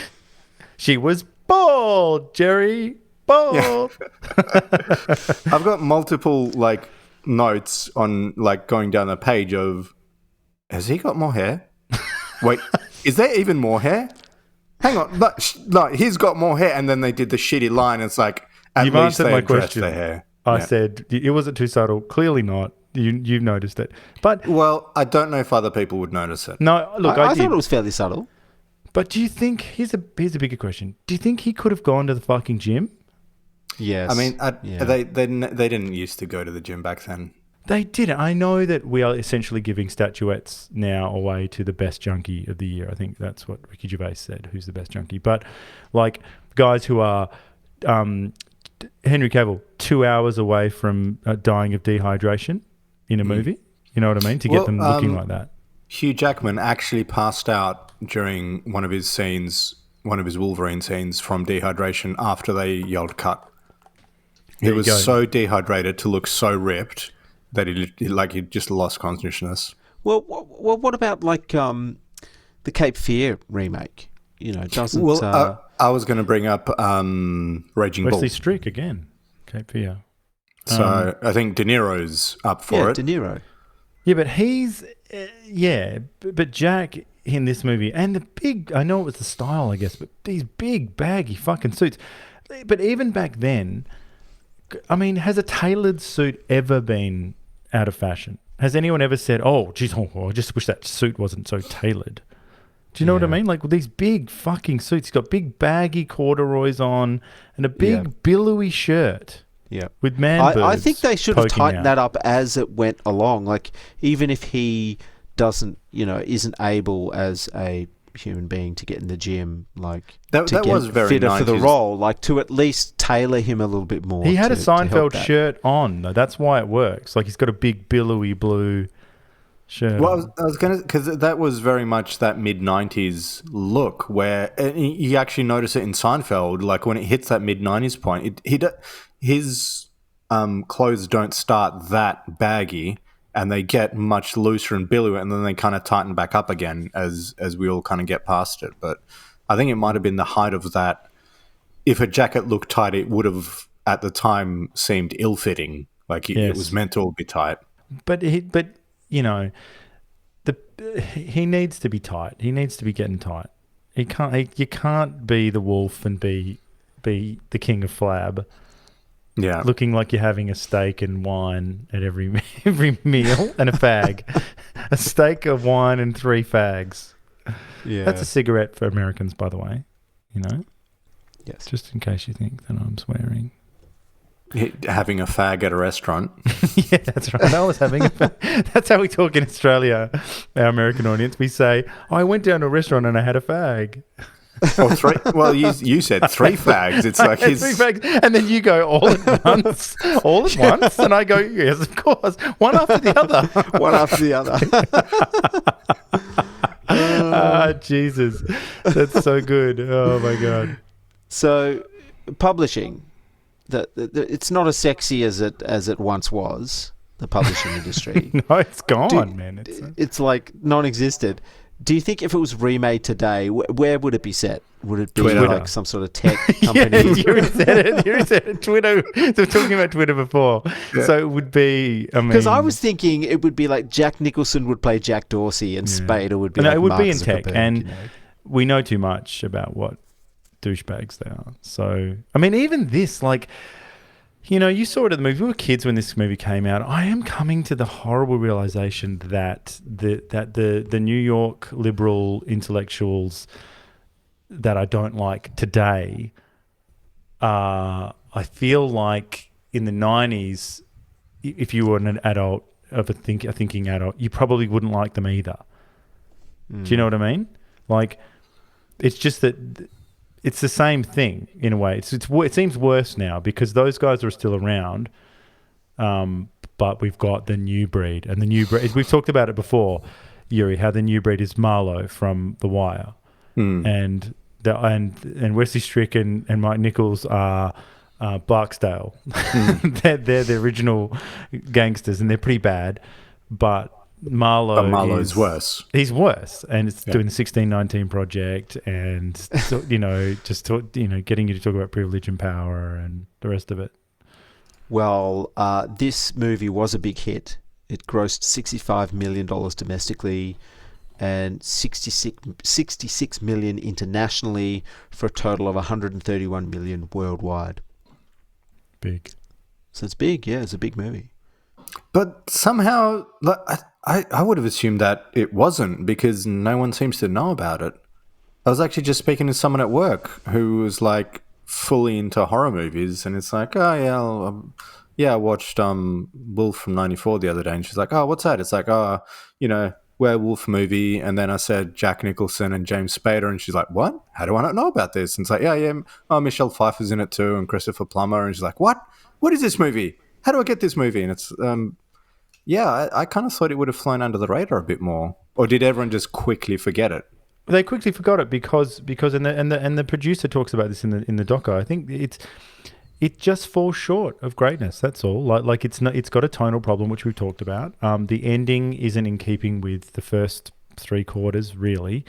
She was bald, Jerry, bald. I've got multiple notes on going down the page of, has he got more hair? Wait, is there even more hair? Hang on, no, he's got more hair. And then they did the shitty line. It's like, at You've least answered they my addressed question. the hair. I said it wasn't too subtle. Clearly not. You've noticed it, but I don't know if other people would notice it. No, look, I thought it was fairly subtle. But do you think here's a bigger question? Do you think he could have gone to the fucking gym? Yes. I mean, they didn't used to go to the gym back then. They didn't. I know that we are essentially giving statuettes now away to the best junkie of the year. I think that's what Ricky Gervais said. Who's the best junkie? But guys who are Henry Cavill 2 hours away from dying of dehydration in a movie. You know what I mean? To get them looking like that. Hugh Jackman actually passed out during one of his Wolverine scenes from dehydration after they yelled cut. He was so dehydrated to look so ripped that he just lost consciousness. Well, what about the Cape Fear remake? Doesn't... Well, I was going to bring up Raging Bull. Wesley Streak again, Cape Fear. So I think De Niro's up for it. De Niro. Yeah, but he's... but Jack in this movie, and the big... I know it was the style, I guess, but these big, baggy fucking suits. But even back then, I mean, has a tailored suit ever been out of fashion? Has anyone ever said, oh, geez, I just wish that suit wasn't so tailored? Do you know what I mean? Like with these big fucking suits, he's got big baggy corduroys on and a big billowy shirt. Yeah, with man boobs. I think they should have tightened out. that up as it went along. Like even if he doesn't, isn't able as a human being to get in the gym, that was very fitter 90s. for the role, to at least tailor him a little bit more. He had a Seinfeld shirt on, though. That's why it works. Like he's got a big billowy blue shirt. Well, I was going to, because that was very much that mid-90s look where you actually notice it in Seinfeld, like when it hits that mid-90s point, his clothes don't start that baggy and they get much looser and billowy and then they kind of tighten back up again as we all kind of get past it. But I think it might have been the height of that. If a jacket looked tight, it would have at the time seemed ill-fitting. It was meant to all be tight. But he needs to be tight. He needs to be getting tight. You can't be the wolf and be the king of flab. Yeah, looking like you're having a steak and wine at every meal and a fag, a steak, a wine, and 3 fags. Yeah, that's a cigarette for Americans, by the way. Yes. Just in case you think that I'm swearing. Having a fag at a restaurant. Yeah, that's right. I was having a fag. That's how we talk in Australia, our American audience. We say, I went down to a restaurant and I had a fag. Or three. Well, you said 3 fags. It's like his 3 fags, and then you go all at once, and I go, yes, of course, one after the other, one after the other. Jesus, that's so good. Oh my God. So, publishing, it's not as sexy as it once was. The publishing industry. No, it's gone, man. It's like non-existent. Do you think if it was remade today, where would it be set? Would it be Twitter. like some sort of tech company? Yeah, Yuri said it. Twitter. They were talking about Twitter before. Yeah. So it would be, because I was thinking it would be like Jack Nicholson would play Jack Dorsey and Spader would be like it would Mark be in tech. Zuckerberg, And we know too much about what douchebags they are. So, I mean, even this, like, you saw it in the movie. We were kids when this movie came out. I am coming to the horrible realization that the New York liberal intellectuals that I don't like today, I feel like in the 90s, if you were an adult, a thinking adult, you probably wouldn't like them either. Do you know what I mean? Like, it's just that... It's the same thing in a way. It seems worse now because those guys are still around, but we've got the new breed, and the new breed. We've talked about it before, Yuri. How the new breed is Marlowe from The Wire, and Wesley Strick and Mike Nichols are Barksdale. They're the original gangsters, and they're pretty bad, but Marlowe's worse. He's worse, and it's doing the 1619 project, and getting you to talk about privilege and power and the rest of it. Well, this movie was a big hit. It grossed $65 million domestically and 66 million internationally for a total of 131 million worldwide. Big. So it's big, yeah. It's a big movie. But somehow, I would have assumed that it wasn't because no one seems to know about it. I was actually just speaking to someone at work who was like fully into horror movies, and it's like, oh yeah, I watched Wolf from '94 the other day, and she's like, oh, what's that? It's like, werewolf movie, and then I said Jack Nicholson and James Spader, and she's like, what? How do I not know about this? And it's like, yeah, Michelle Pfeiffer's in it too, and Christopher Plummer, and she's like, what? What is this movie? How do I get this movie? And it's, I kind of thought it would have flown under the radar a bit more. Or did everyone just quickly forget it? They quickly forgot it because and the producer talks about this in the doco. I think it just falls short of greatness. That's all. Like it's got a tonal problem, which we've talked about. The ending isn't in keeping with the first 3 quarters, really,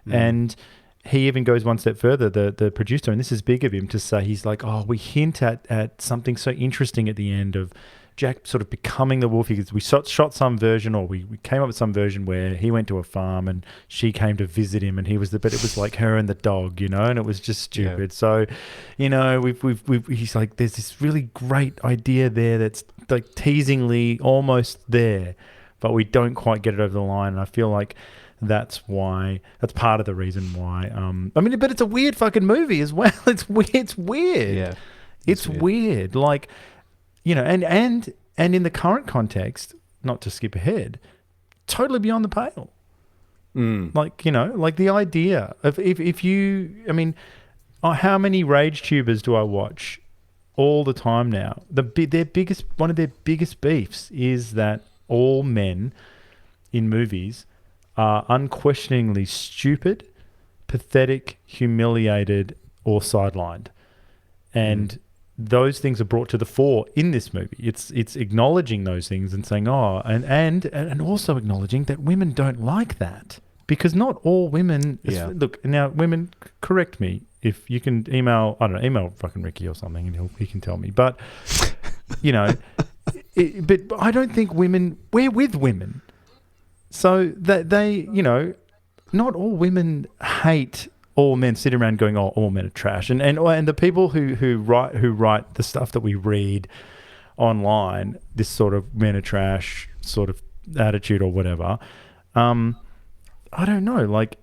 and he even goes one step further, the producer, and this is big of him to say, he's like, oh, we hint at something so interesting at the end of Jack sort of becoming the wolf. We shot some version, or we came up with some version where he went to a farm and she came to visit him, and but it was like her and the dog, and it was just stupid. Yeah. So, he's like, there's this really great idea there that's like teasingly almost there, but we don't quite get it over the line. And I feel like that's part of the reason why. But it's a weird fucking movie as well. It's weird. Yeah, it's weird. Like, and in the current context, not to skip ahead, totally beyond the pale. Like, like the idea of how many rage tubers do I watch all the time now? One of their biggest beefs is that all men in movies are unquestioningly stupid, pathetic, humiliated, or sidelined. And those things are brought to the fore in this movie. It's acknowledging those things and saying, and also acknowledging that women don't like that. Because not all women... Look, now, women, correct me. If you can email fucking Ricky or something and he can tell me. But, but I don't think we're with women. So that they, not all women hate all men, sit around going, oh, all men are trash. And the people who write the stuff that we read online, this sort of men are trash sort of attitude or whatever, I don't know. Like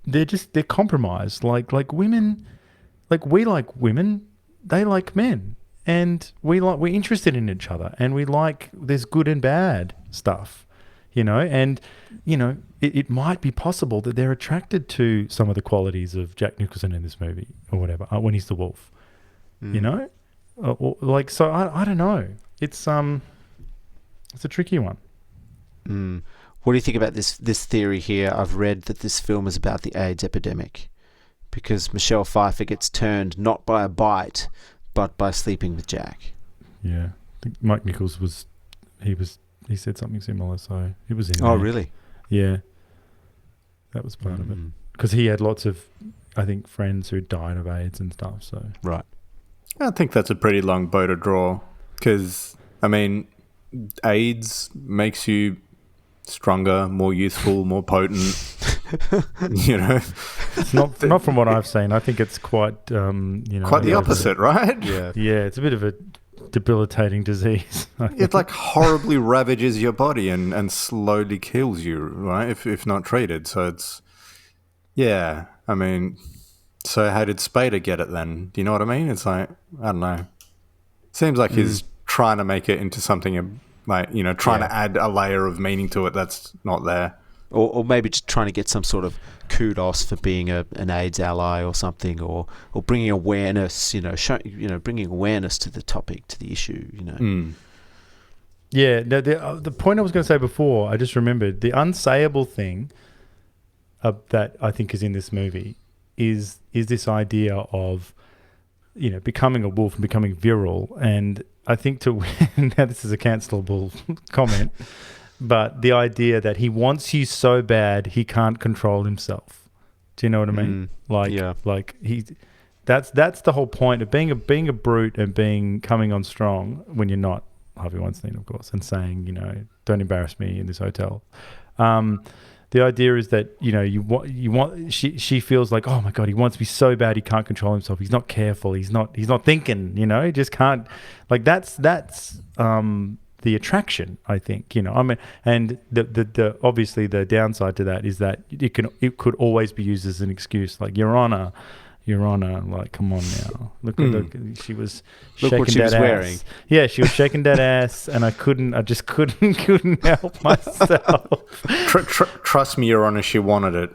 they're compromised. Like women, like we like women, they like men, and we're interested in each other, and there's good and bad stuff. you know, and, you know, it might be possible that they're attracted to some of the qualities of Jack Nicholson in this movie or whatever, when he's the wolf, you know? Like, so I don't know. It's a tricky one. What do you think about this theory here? I've read that this film is about the AIDS epidemic because Michelle Pfeiffer gets turned not by a bite, but by sleeping with Jack. Yeah. I think Mike Nichols he said something similar, so it was in there. Oh, really? Yeah. That was part of it. Because he had lots of, I think, friends who died of AIDS and stuff, so. Right. I think that's a pretty long bow to draw because, I mean, AIDS makes you stronger, more youthful, more potent, you know. It's not from what I've seen. I think it's quite, you know. Quite the opposite, right? Yeah. Yeah, it's a bit of a debilitating disease. It like horribly ravages your body and slowly kills you, right? If not treated. So it's, yeah, I mean, so how did Spader get it then? Do you know what I mean? It's like, I don't know. Seems like he's trying to make it into something like, you know, trying to add a layer of meaning to it that's not there. Or maybe just trying to get some sort of kudos for being an AIDS ally or something, or bringing awareness, you know, bringing awareness to the topic, to the issue, you know. Yeah, no, the point I was going to say before, I just remembered, the unsayable thing that I think is in this movie is this idea of, you know, becoming a wolf and becoming virile. And I think now this is a cancelable comment, but the idea that he wants you so bad he can't control himself. Do you know what I mean? That's the whole point of being a brute and coming on strong when you're not Harvey Weinstein, of course, and saying, you know, don't embarrass me in this hotel. The idea is that, you know, she feels like, oh my God, he wants me so bad he can't control himself. He's not careful. He's not thinking, you know, he just can't. Like that's the attraction, I think, you know. I mean, and the obviously the downside to that is that it could always be used as an excuse, like, Your Honor, like, come on now. Look, she was shaking what she that was ass. wearing. Yeah, she was shaking that ass, and I just couldn't help myself. Trust me, Your Honor, she wanted it.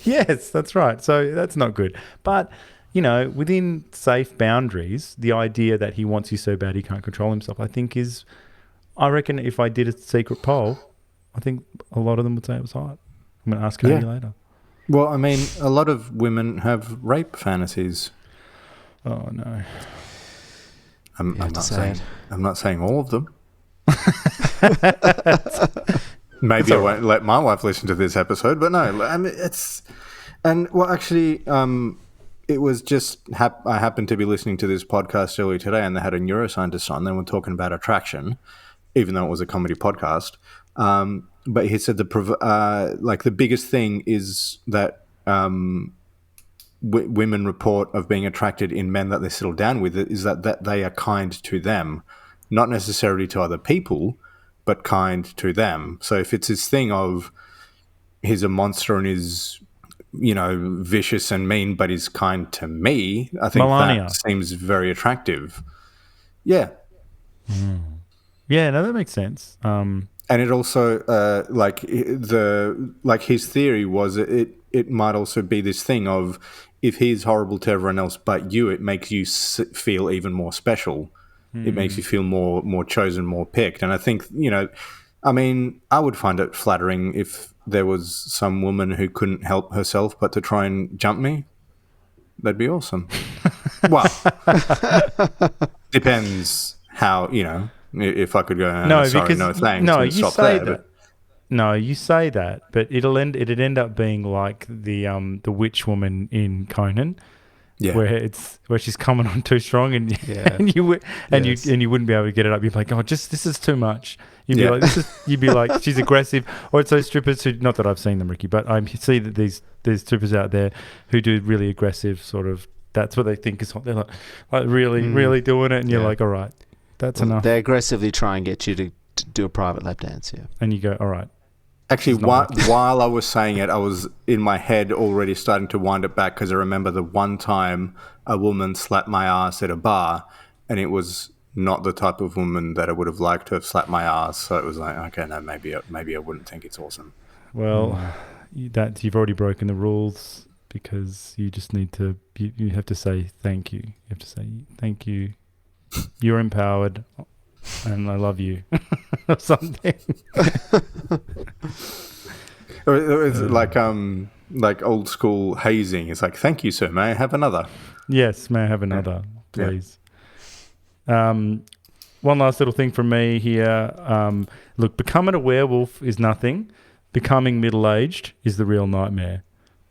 Yes, that's right. So that's not good. But, you know, within safe boundaries, the idea that he wants you so bad he can't control himself, I think I reckon if I did a secret poll, I think a lot of them would say it was hot. I'm going to ask Katie later. Well, I mean, a lot of women have rape fantasies. Oh no! I'm not saying all of them. Maybe I won't let my wife listen to this episode, but no, I mean actually, it was just I happened to be listening to this podcast earlier today, and they had a neuroscientist on. They were talking about attraction, even though it was a comedy podcast. But he said the biggest thing is that women report of being attracted in men that they settle down with is that they are kind to them, not necessarily to other people, but kind to them. So if it's this thing of he's a monster and is, you know, vicious and mean, but he's kind to me, I think that seems very attractive. Yeah. Yeah, no, that makes sense. And it also, his theory was it might also be this thing of if he's horrible to everyone else but you, it makes you feel even more special. It makes you feel more chosen, more picked. And I think, you know, I mean, I would find it flattering if there was some woman who couldn't help herself but to try and jump me. That'd be awesome. Well, depends how, you know. If I could go, sorry, no thanks. No, and you stop say there, that. No, you say that, but it'd end up being like the witch woman in Conan, where she's coming on too strong, and you wouldn't be able to get it up. You'd be like, oh, this is too much. You'd be like, she's aggressive, or it's those strippers who, not that I've seen them, Ricky, but I see that there's strippers out there who do really aggressive sort of. That's what they think is hot. They're like really doing it, and you're like, all right. That's enough. They aggressively try and get you to do a private lap dance, yeah. And you go, all right. Actually, while I was saying it, I was in my head already starting to wind it back because I remember the one time a woman slapped my ass at a bar, and it was not the type of woman that I would have liked to have slapped my ass. So it was like, okay, no, maybe I wouldn't think it's awesome. Well, you've already broken the rules because you just need to. You have to say thank you. You have to say thank you. You're empowered, and I love you, or something. Or it's like old school hazing. It's like, thank you, sir. May I have another? Yes, may I have another, please? One last little thing from me here. Look, becoming a werewolf is nothing. Becoming middle-aged is the real nightmare.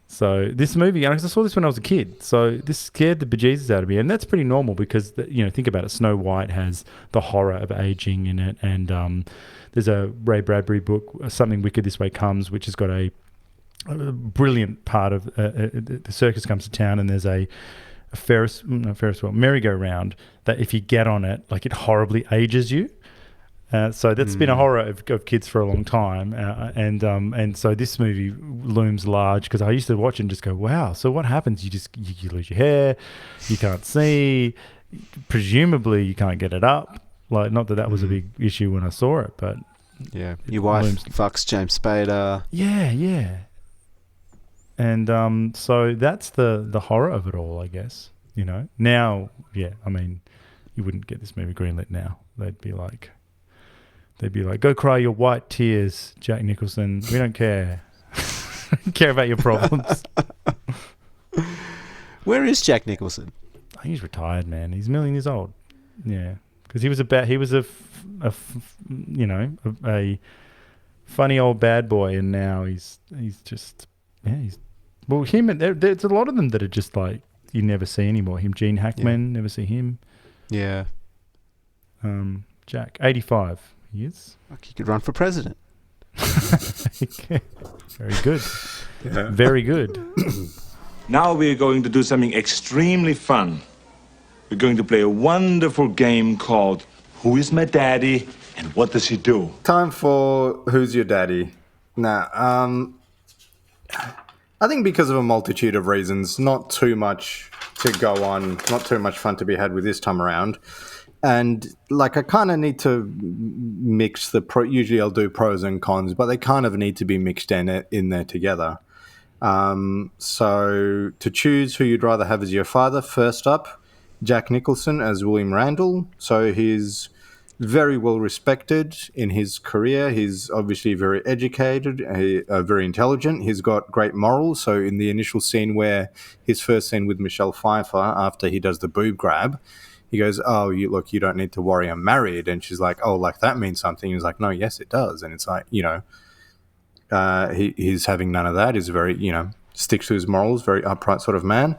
So this movie, and I saw this when I was a kid, so this scared the bejesus out of me, and that's pretty normal because, think about it, Snow White has the horror of aging in it, and there's a Ray Bradbury book, Something Wicked This Way Comes, which has got a brilliant part of the circus comes to town, and there's a merry-go-round that if you get on it, like, it horribly ages you. So that's been a horror of kids for a long time, and so this movie looms large because I used to watch it and just go, wow. So what happens? You lose your hair, you can't see, presumably you can't get it up. Like, not that was a big issue when I saw it, but your wife fucks James Spader. Yeah. And so that's the horror of it all, I guess. Now, I mean, you wouldn't get this movie greenlit now. They'd be like, go cry your white tears, Jack Nicholson. We don't care. Care about your problems. Where is Jack Nicholson? He's retired, man. He's a million years old. Yeah, because he was a funny old bad boy, and now he's just him. And there's a lot of them that are just like you never see anymore. Him, Gene Hackman, never see him. Yeah. Jack, 85. Yes. He could run for president. Very good. Yeah. Very good. Now we're going to do something extremely fun. We're going to play a wonderful game called Who is My Daddy and What Does He Do? Time for Who's Your Daddy? Now, I think because of a multitude of reasons, not too much to go on, not too much fun to be had with this time around. And like, I kind of need to mix usually I'll do pros and cons, but they kind of need to be mixed in there together. So to choose who you'd rather have as your father, first up, Jack Nicholson as William Randall. So he's very well respected in his career. He's obviously very educated, very intelligent. He's got great morals. So in the initial scene his first scene with Michelle Pfeiffer, after he does the boob grab, he goes, oh, you don't need to worry, I'm married. And she's like, oh, like that means something. He's like, no, yes, it does. And it's like, he's having none of that. He's very, sticks to his morals, very upright sort of man.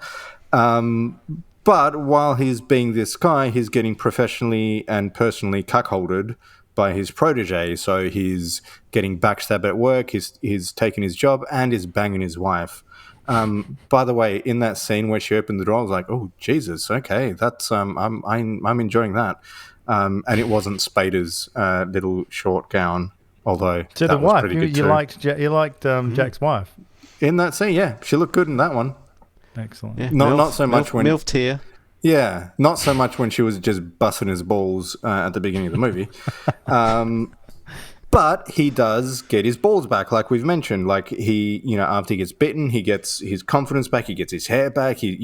But while he's being this guy, he's getting professionally and personally cuckolded by his protege. So he's getting backstabbed at work, he's taking his job, and he's banging his wife. By the way, in that scene where she opened the door, I was like, "Oh Jesus, okay, that's I'm enjoying that." And it wasn't Spader's little short gown, although so that the was wife pretty good you too. liked Jack's wife in that scene. Yeah, she looked good in that one. Excellent. Yeah, not so much when MILF tier. Yeah, not so much when she was just busting his balls at the beginning of the movie. But he does get his balls back, like we've mentioned. Like he, after he gets bitten, he gets his confidence back. He gets his hair back. He,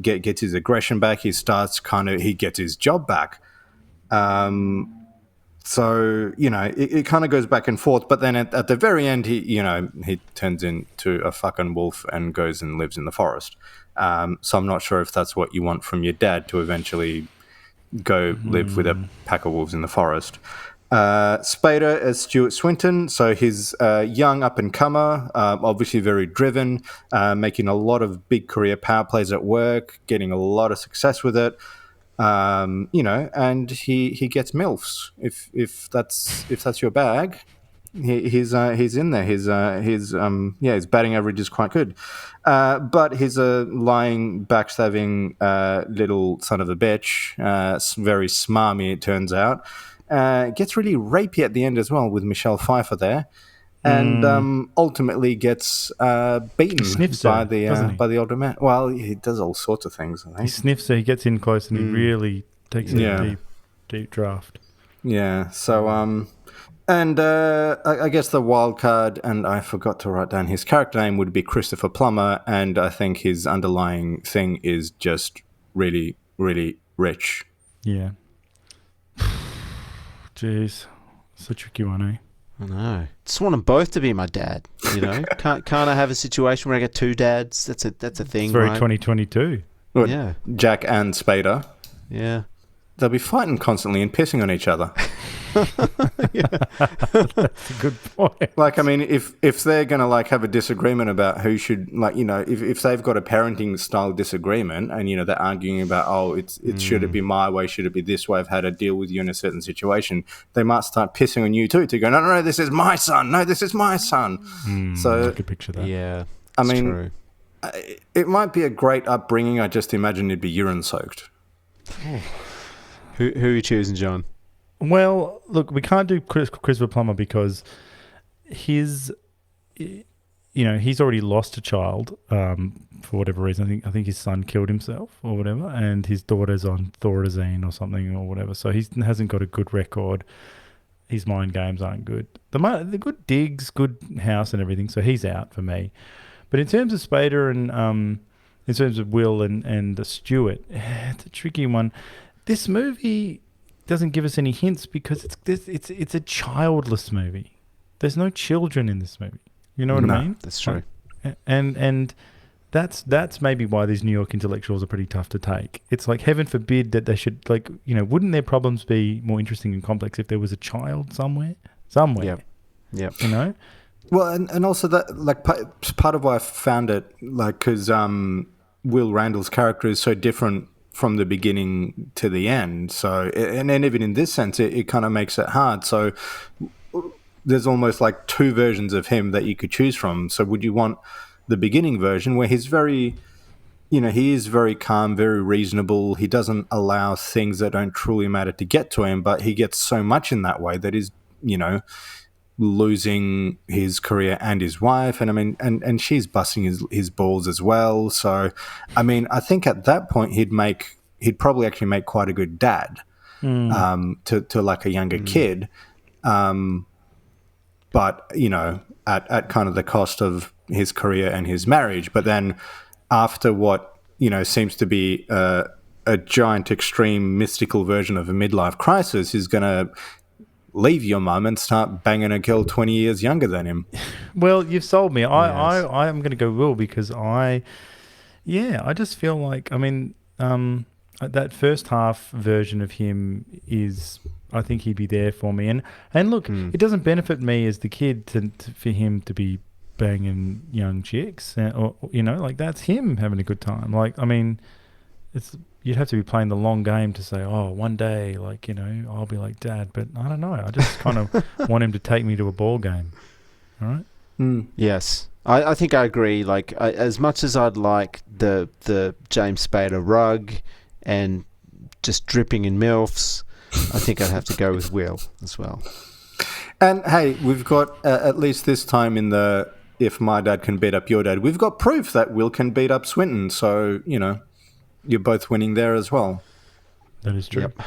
gets his aggression back. He gets his job back. So, it kind of goes back and forth. But then at the very end, he turns into a fucking wolf and goes and lives in the forest. So I'm not sure if that's what you want from your dad, to eventually go live with a pack of wolves in the forest. Spader as Stuart Swinton. So he's a young up-and-comer, obviously very driven, making a lot of big career power plays at work, getting a lot of success with it. And he gets MILFs. If that's your bag, he's in there. His batting average is quite good. But he's a lying, backstabbing little son of a bitch. Very smarmy, it turns out. Gets really rapey at the end as well with Michelle Pfeiffer there, and ultimately gets beaten by the older man. Well, he does all sorts of things. I think. He sniffs her. He gets in close and he really Takes a deep draft. Yeah. So, and I guess the wild card, and I forgot to write down his character name, would be Christopher Plummer, and I think his underlying thing is just really, really rich. Yeah. Jeez, it's a tricky one, eh? I know. Just want them both to be my dad. You know, can't I have a situation where I get two dads? That's a thing. It's very right? 2022. Well, Yeah. Jack and Spader. Yeah. They'll be fighting constantly and pissing on each other. That's a good point. Like, I mean, if they're going to, like, have a disagreement about who should, like, you know, if they've got a parenting style disagreement and, you know, they're arguing about, oh, it's should it be my way, should it be this way, I've had to deal with you in a certain situation, they might start pissing on you too, to go, no, this is my son. No, this is my son. So I could picture that. Yeah. I mean, true. It might be a great upbringing. I just imagine it'd be urine-soaked. Who are you choosing, John? Well, look, we can't do Christopher Plummer because he's already lost a child for whatever reason. I think his son killed himself or whatever, and his daughter's on Thorazine or something or whatever. So he hasn't got a good record. His mind games aren't good. The good digs, good house and everything. So he's out for me. But in terms of Spader and in terms of Will and Stewart, it's a tricky one. This movie doesn't give us any hints because it's a childless movie. There's no children in this movie. You know what I mean? That's true. And that's maybe why these New York intellectuals are pretty tough to take. It's like, heaven forbid that they should, like, you know, wouldn't their problems be more interesting and complex if there was a child somewhere? Yeah. You know? Well, and also that, like, part of why I found it, like, because Will Randall's character is so different from the beginning to the end. So, and even in this sense, it kind of makes it hard. So there's almost like two versions of him that you could choose from. So would you want the beginning version where he's very, you know, he is very calm, very reasonable. He doesn't allow things that don't truly matter to get to him, but he gets so much in that way that he's, you know, losing his career and his wife, and I mean, and she's busting his balls as well. So, I mean, I think at that point he'd probably actually make quite a good dad to like a younger kid, but you know, at kind of the cost of his career and his marriage. But then after what, you know, seems to be a giant, extreme, mystical version of a midlife crisis, he's going to leave your mum and start banging a girl 20 years younger than him. Well, you've sold me. I am going to go Will because I just feel like, I mean, that first half version of him is, I think he'd be there for me. And look, it doesn't benefit me as the kid for him to be banging young chicks, or, you know, like, that's him having a good time. Like, I mean, you'd have to be playing the long game to say, oh, one day, like, you know, I'll be like Dad. But I don't know. I just kind of want him to take me to a ball game. All right? Yes. I think I agree. Like, as much as I'd like the James Spader rug and just dripping in MILFs, I think I'd have to go with Will as well. And, hey, we've got, at least this time in the If My Dad Can Beat Up Your Dad, we've got proof that Will can beat up Swinton. So, you know, you're both winning there as well. That is true. Yep.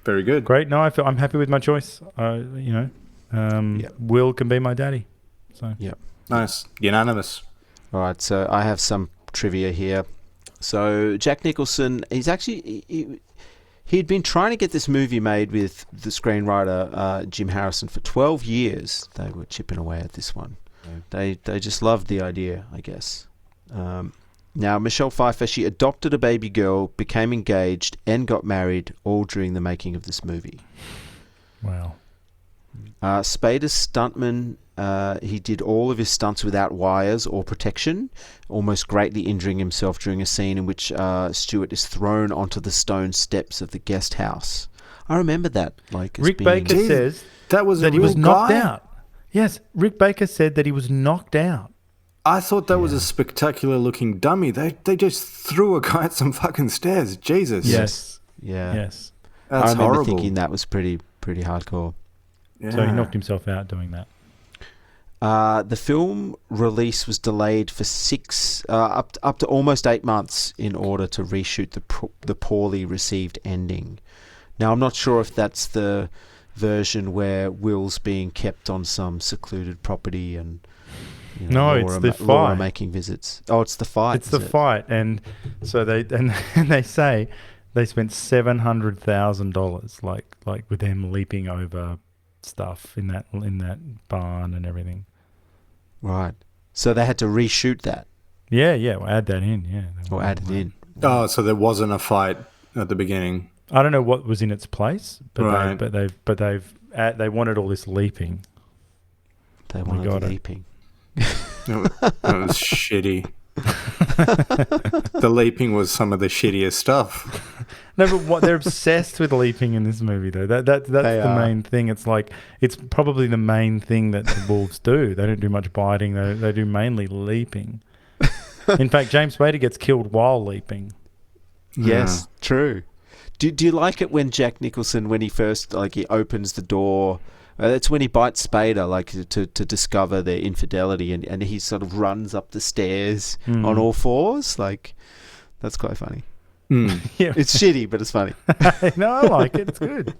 Very good. Great. No, I'm happy with my choice. You know, Will can be my daddy. So Yep. Nice. Unanimous. All right, so I have some trivia here. So Jack Nicholson, he's actually he'd been trying to get this movie made with the screenwriter Jim Harrison for 12 years. They were chipping away at this one. They just loved the idea, I guess. Now, Michelle Pfeiffer, she adopted a baby girl, became engaged, and got married, all during the making of this movie. Wow. Spader's stuntman, he did all of his stunts without wires or protection, almost greatly injuring himself during a scene in which Stewart is thrown onto the stone steps of the guest house. I remember that. Like, Rick Baker says that he was knocked out. Yes, Rick Baker said that he was knocked out. I thought that was a spectacular looking dummy. They just threw a guy at some fucking stairs. Jesus. Yes. Yeah. Yes. That's I remember horrible. thinking that was pretty hardcore. Yeah. So he knocked himself out doing that. The film release was delayed for up to almost 8 months in order to reshoot the poorly received ending. Now, I'm not sure if that's the version where Will's being kept on some secluded property and it's the fight. Laura making visits. Oh, it's the fight. It's the fight, and so they say they spent $700,000, like with them leaping over stuff in that barn and everything. Right. So they had to reshoot that. Yeah. We'll add that in. Yeah. Or add it in. Oh, so there wasn't a fight at the beginning. I don't know what was in its place, but right. they wanted all this leaping. They wanted the leaping. That was shitty. The leaping was some of the shittiest stuff. No, but they're obsessed with leaping in this movie, though. That's the main thing. It's like it's probably the main thing that the wolves do. They don't do much biting. They do mainly leaping. In fact, James Spader gets killed while leaping. Yes, true. Do you like it when Jack Nicholson, when he first he opens the door? That's when he bites Spader, to discover their infidelity, and he sort of runs up the stairs on all fours. That's quite funny. Yeah. It's shitty, but it's funny. No, I like it. It's good.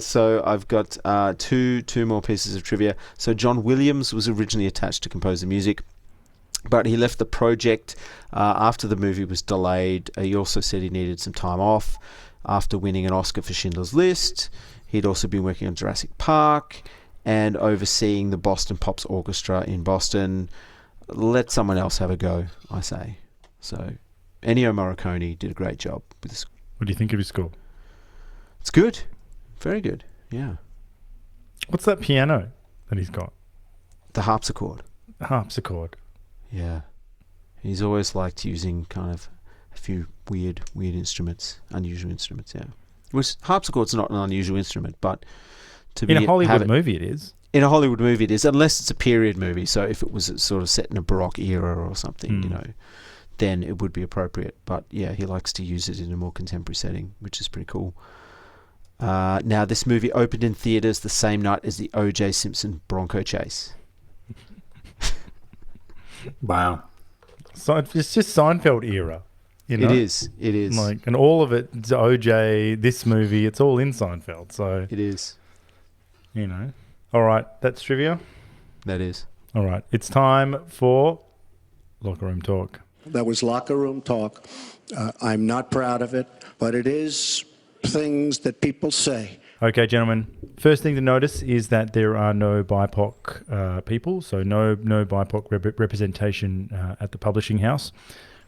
So I've got two more pieces of trivia. So John Williams was originally attached to compose the music, but he left the project after the movie was delayed. He also said he needed some time off after winning an Oscar for Schindler's List. He'd also been working on Jurassic Park and overseeing the Boston Pops Orchestra in Boston. Let someone else have a go, I say. So Ennio Morricone did a great job with this. What do you think of his score? It's good. Very good, yeah. What's that piano that he's got? The harpsichord. Harpsichord. Yeah. He's always liked using kind of a few weird instruments, unusual instruments, yeah. Which harpsichord's not an unusual instrument, but in a Hollywood movie it is. In a Hollywood movie it is, unless it's a period movie. So if it was sort of set in a Baroque era or something, then it would be appropriate. But yeah, he likes to use it in a more contemporary setting, which is pretty cool. Now, this movie opened in theaters the same night as the O.J. Simpson Bronco chase. Wow. So it's just Seinfeld era. It is. And all of it, OJ, this movie, it's all in Seinfeld. So it is. All right, that's trivia. That is. All right, it's time for Locker Room Talk. That was Locker Room Talk. I'm not proud of it, but it is things that people say. Okay, gentlemen. First thing to notice is that there are no BIPOC people, so no BIPOC representation at the publishing house.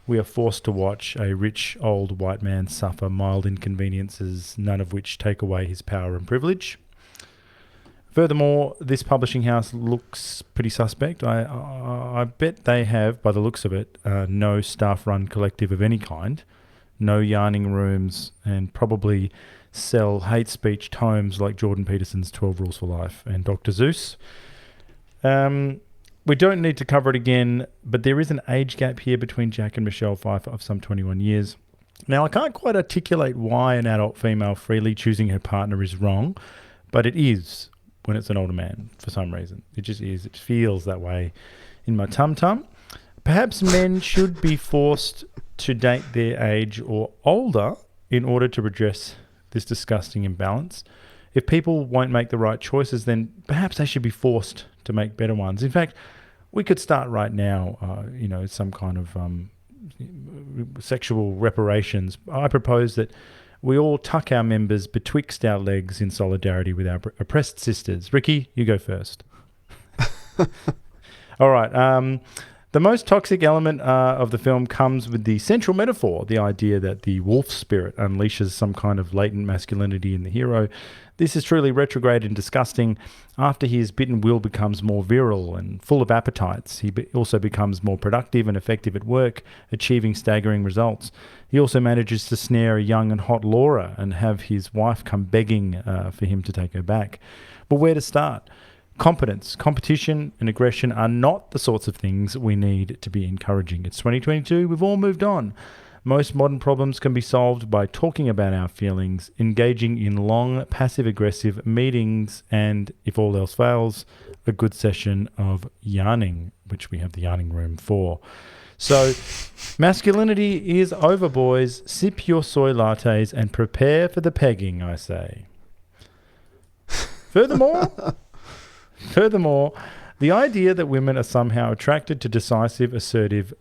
We are forced to watch a rich old white man suffer mild inconveniences, none of which take away his power and privilege. Furthermore, this publishing house looks pretty suspect. I bet they have, by the looks of it, no staff-run collective of any kind, no yarning rooms, and probably sell hate speech tomes like Jordan Peterson's 12 Rules for Life and Dr. Seuss. We don't need to cover it again, but there is an age gap here between Jack and Michelle Pfeiffer of some 21 years. Now, I can't quite articulate why an adult female freely choosing her partner is wrong, but it is when it's an older man for some reason. It just is. It feels that way in my tum-tum. Perhaps men should be forced to date their age or older in order to redress this disgusting imbalance. If people won't make the right choices, then perhaps they should be forced to make better ones. In fact, we could start right now, some kind of sexual reparations. I propose that we all tuck our members betwixt our legs in solidarity with our oppressed sisters. Ricky, you go first. All right. The most toxic element of the film comes with the central metaphor, the idea that the wolf spirit unleashes some kind of latent masculinity in the hero. This is truly retrograde and disgusting. After he is bitten, Will becomes more virile and full of appetites. He also becomes more productive and effective at work, achieving staggering results. He also manages to snare a young and hot Laura and have his wife come begging for him to take her back. But where to start? Competence, competition, and aggression are not the sorts of things we need to be encouraging. It's 2022. We've all moved on. Most modern problems can be solved by talking about our feelings, engaging in long, passive-aggressive meetings, and, if all else fails, a good session of yarning, which we have the yarning room for. So, masculinity is over, boys. Sip your soy lattes and prepare for the pegging, I say. Furthermore, the idea that women are somehow attracted to decisive, assertive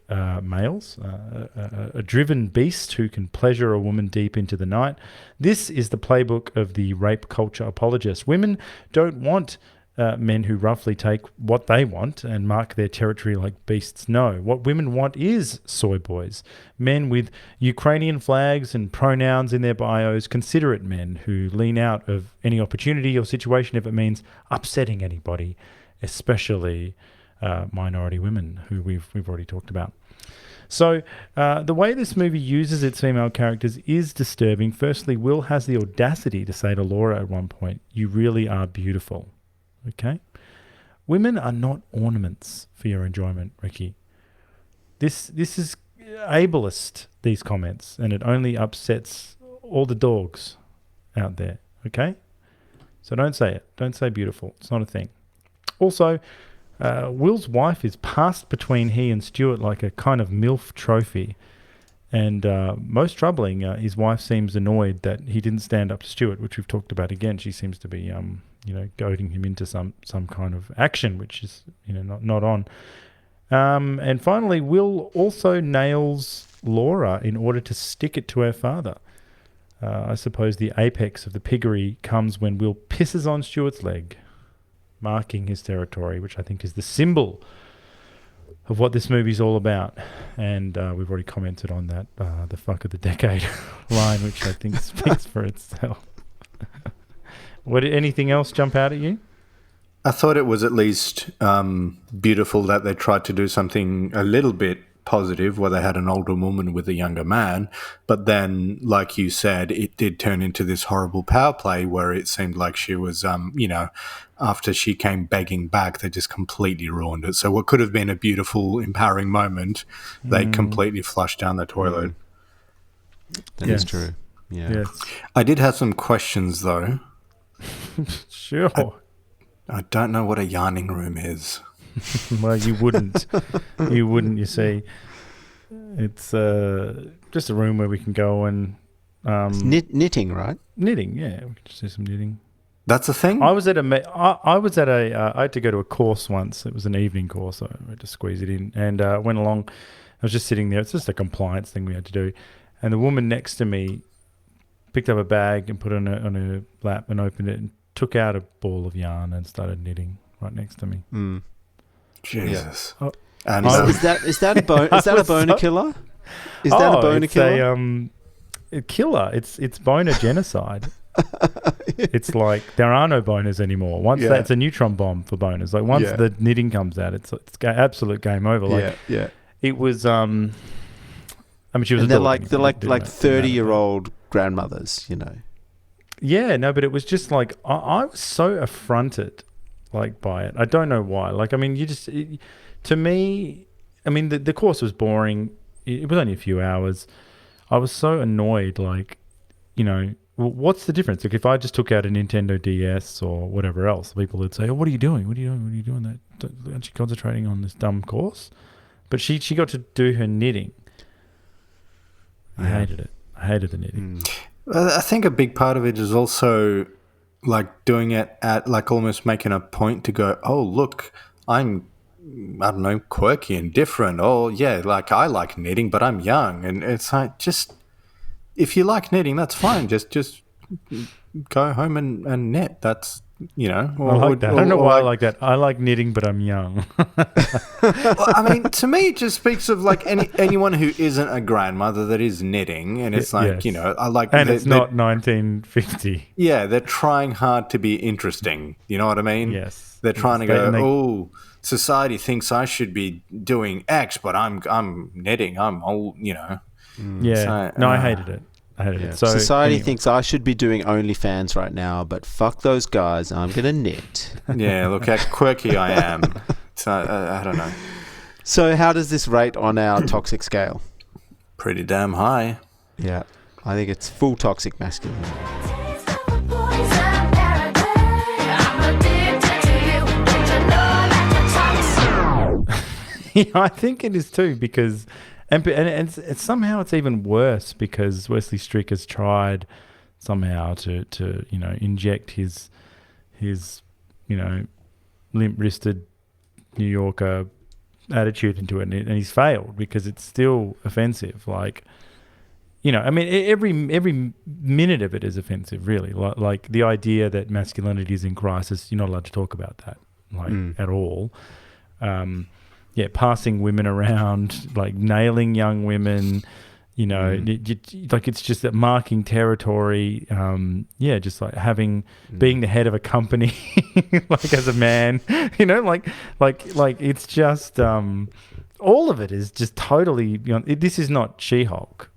males, a driven beast who can pleasure a woman deep into the night, this is the playbook of the rape culture apologist. Women don't want men who roughly take what they want and mark their territory like beasts. No, what women want is soy boys, men with Ukrainian flags and pronouns in their bios, considerate men who lean out of any opportunity or situation if it means upsetting anybody, especially minority women, who we've already talked about. So the way this movie uses its female characters is disturbing. Firstly, Will has the audacity to say to Laura at one point, "You really are beautiful." Okay? Women are not ornaments for your enjoyment, Ricky. This is ableist, these comments, and it only upsets all the dogs out there. Okay? So don't say it. Don't say beautiful. It's not a thing. Also, Will's wife is passed between he and Stuart like a kind of MILF trophy. And most troubling, his wife seems annoyed that he didn't stand up to Stuart, which we've talked about again. She seems to be, goading him into some kind of action, which is, not on. And finally, Will also nails Laura in order to stick it to her father. I suppose the apex of the piggery comes when Will pisses on Stuart's leg, marking his territory, which I think is the symbol of what this movie's all about. And we've already commented on that, the fuck of the decade line, which I think speaks for itself. Anything else jump out at you? I thought it was at least beautiful that they tried to do something a little bit positive where they had an older woman with a younger man, but then, like you said, it did turn into this horrible power play where it seemed like she was, after she came begging back, they just completely ruined it. So what could have been a beautiful, empowering moment, they completely flushed down the toilet. That is true. Yeah. Yes. I did have some questions, though. Sure. I don't know what a yarning room is. Well, you wouldn't. You see. It's just a room where we can go and... knitting, right? Knitting, yeah. We can just do some knitting. That's a thing? I had to go to a course once. It was an evening course, so I had to squeeze it in. And went along. I was just sitting there. It's just a compliance thing we had to do. And the woman next to me picked up a bag and put it on her lap and opened it and took out a ball of yarn and started knitting right next to me. Mm. Jesus. Yeah. And is that a boner killer? Is that a boner killer? A killer. It's boner genocide. It's like there are no boners anymore. Once that's a neutron bomb for boners. Like once the knitting comes out, it's absolute game over. Like it was. I mean, she was. And they're like 30-year-old grandmothers, Yeah, no, but it was just like I was so affronted, like by it. I don't know why. Like, I mean, to me, I mean, the course was boring. It was only a few hours. I was so annoyed. Like, what's the difference? Like, if I just took out a Nintendo DS or whatever else, people would say, "Oh, what are you doing? What are you doing? What are you doing? That aren't you concentrating on this dumb course?" But she got to do her knitting. I hated it. I hated the knitting. I think a big part of it is also like doing it at like almost making a point to go, oh, look, I don't know, quirky and different. Oh, yeah, like I like knitting, but I'm young. And it's like, just, if you like knitting, that's fine. Just go home and knit. That's, I like that. I don't know why I like that. I like knitting, but I'm young. Well, I mean, to me, it just speaks of like anyone who isn't a grandmother that is knitting, and it's like I like. And it's not 1950. Yeah, they're trying hard to be interesting. You know what I mean? Yes. They're trying to go. Society thinks I should be doing X, but I'm knitting. I'm old. Yeah. So, no, I hated it. So society thinks I should be doing OnlyFans right now, but fuck those guys. I'm going to knit. Yeah, look how quirky I am. So, I don't know. So how does this rate on our toxic scale? Pretty damn high. Yeah. I think it's full toxic masculinity. Yeah, I think it is too because, and it's somehow it's even worse because Wesley Strick has tried somehow to inject his limp wristed New Yorker attitude into it, and he's failed because it's still offensive. Like, I mean, every minute of it is offensive, really. Like the idea that masculinity is in crisis, you're not allowed to talk about that, at all. Passing women around, like nailing young women, like it's just that marking territory. Just like being the head of a company, like as a man, like it's just all of it is just totally. This is not She-Hulk,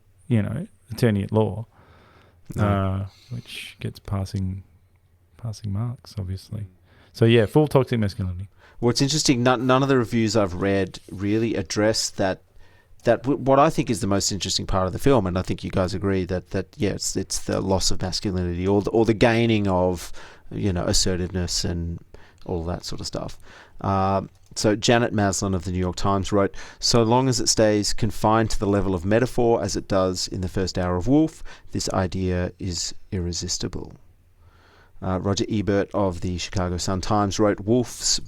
attorney at law, which gets passing marks, obviously. So yeah, full toxic masculinity. What's interesting, none of the reviews I've read really address that what I think is the most interesting part of the film, and I think you guys agree that it's the loss of masculinity or the gaining of assertiveness and all that sort of stuff. So Janet Maslin of the New York Times wrote, "So long as it stays confined to the level of metaphor as it does in the first hour of Wolf, this idea is irresistible." Roger Ebert of the Chicago Sun-Times wrote, Wolf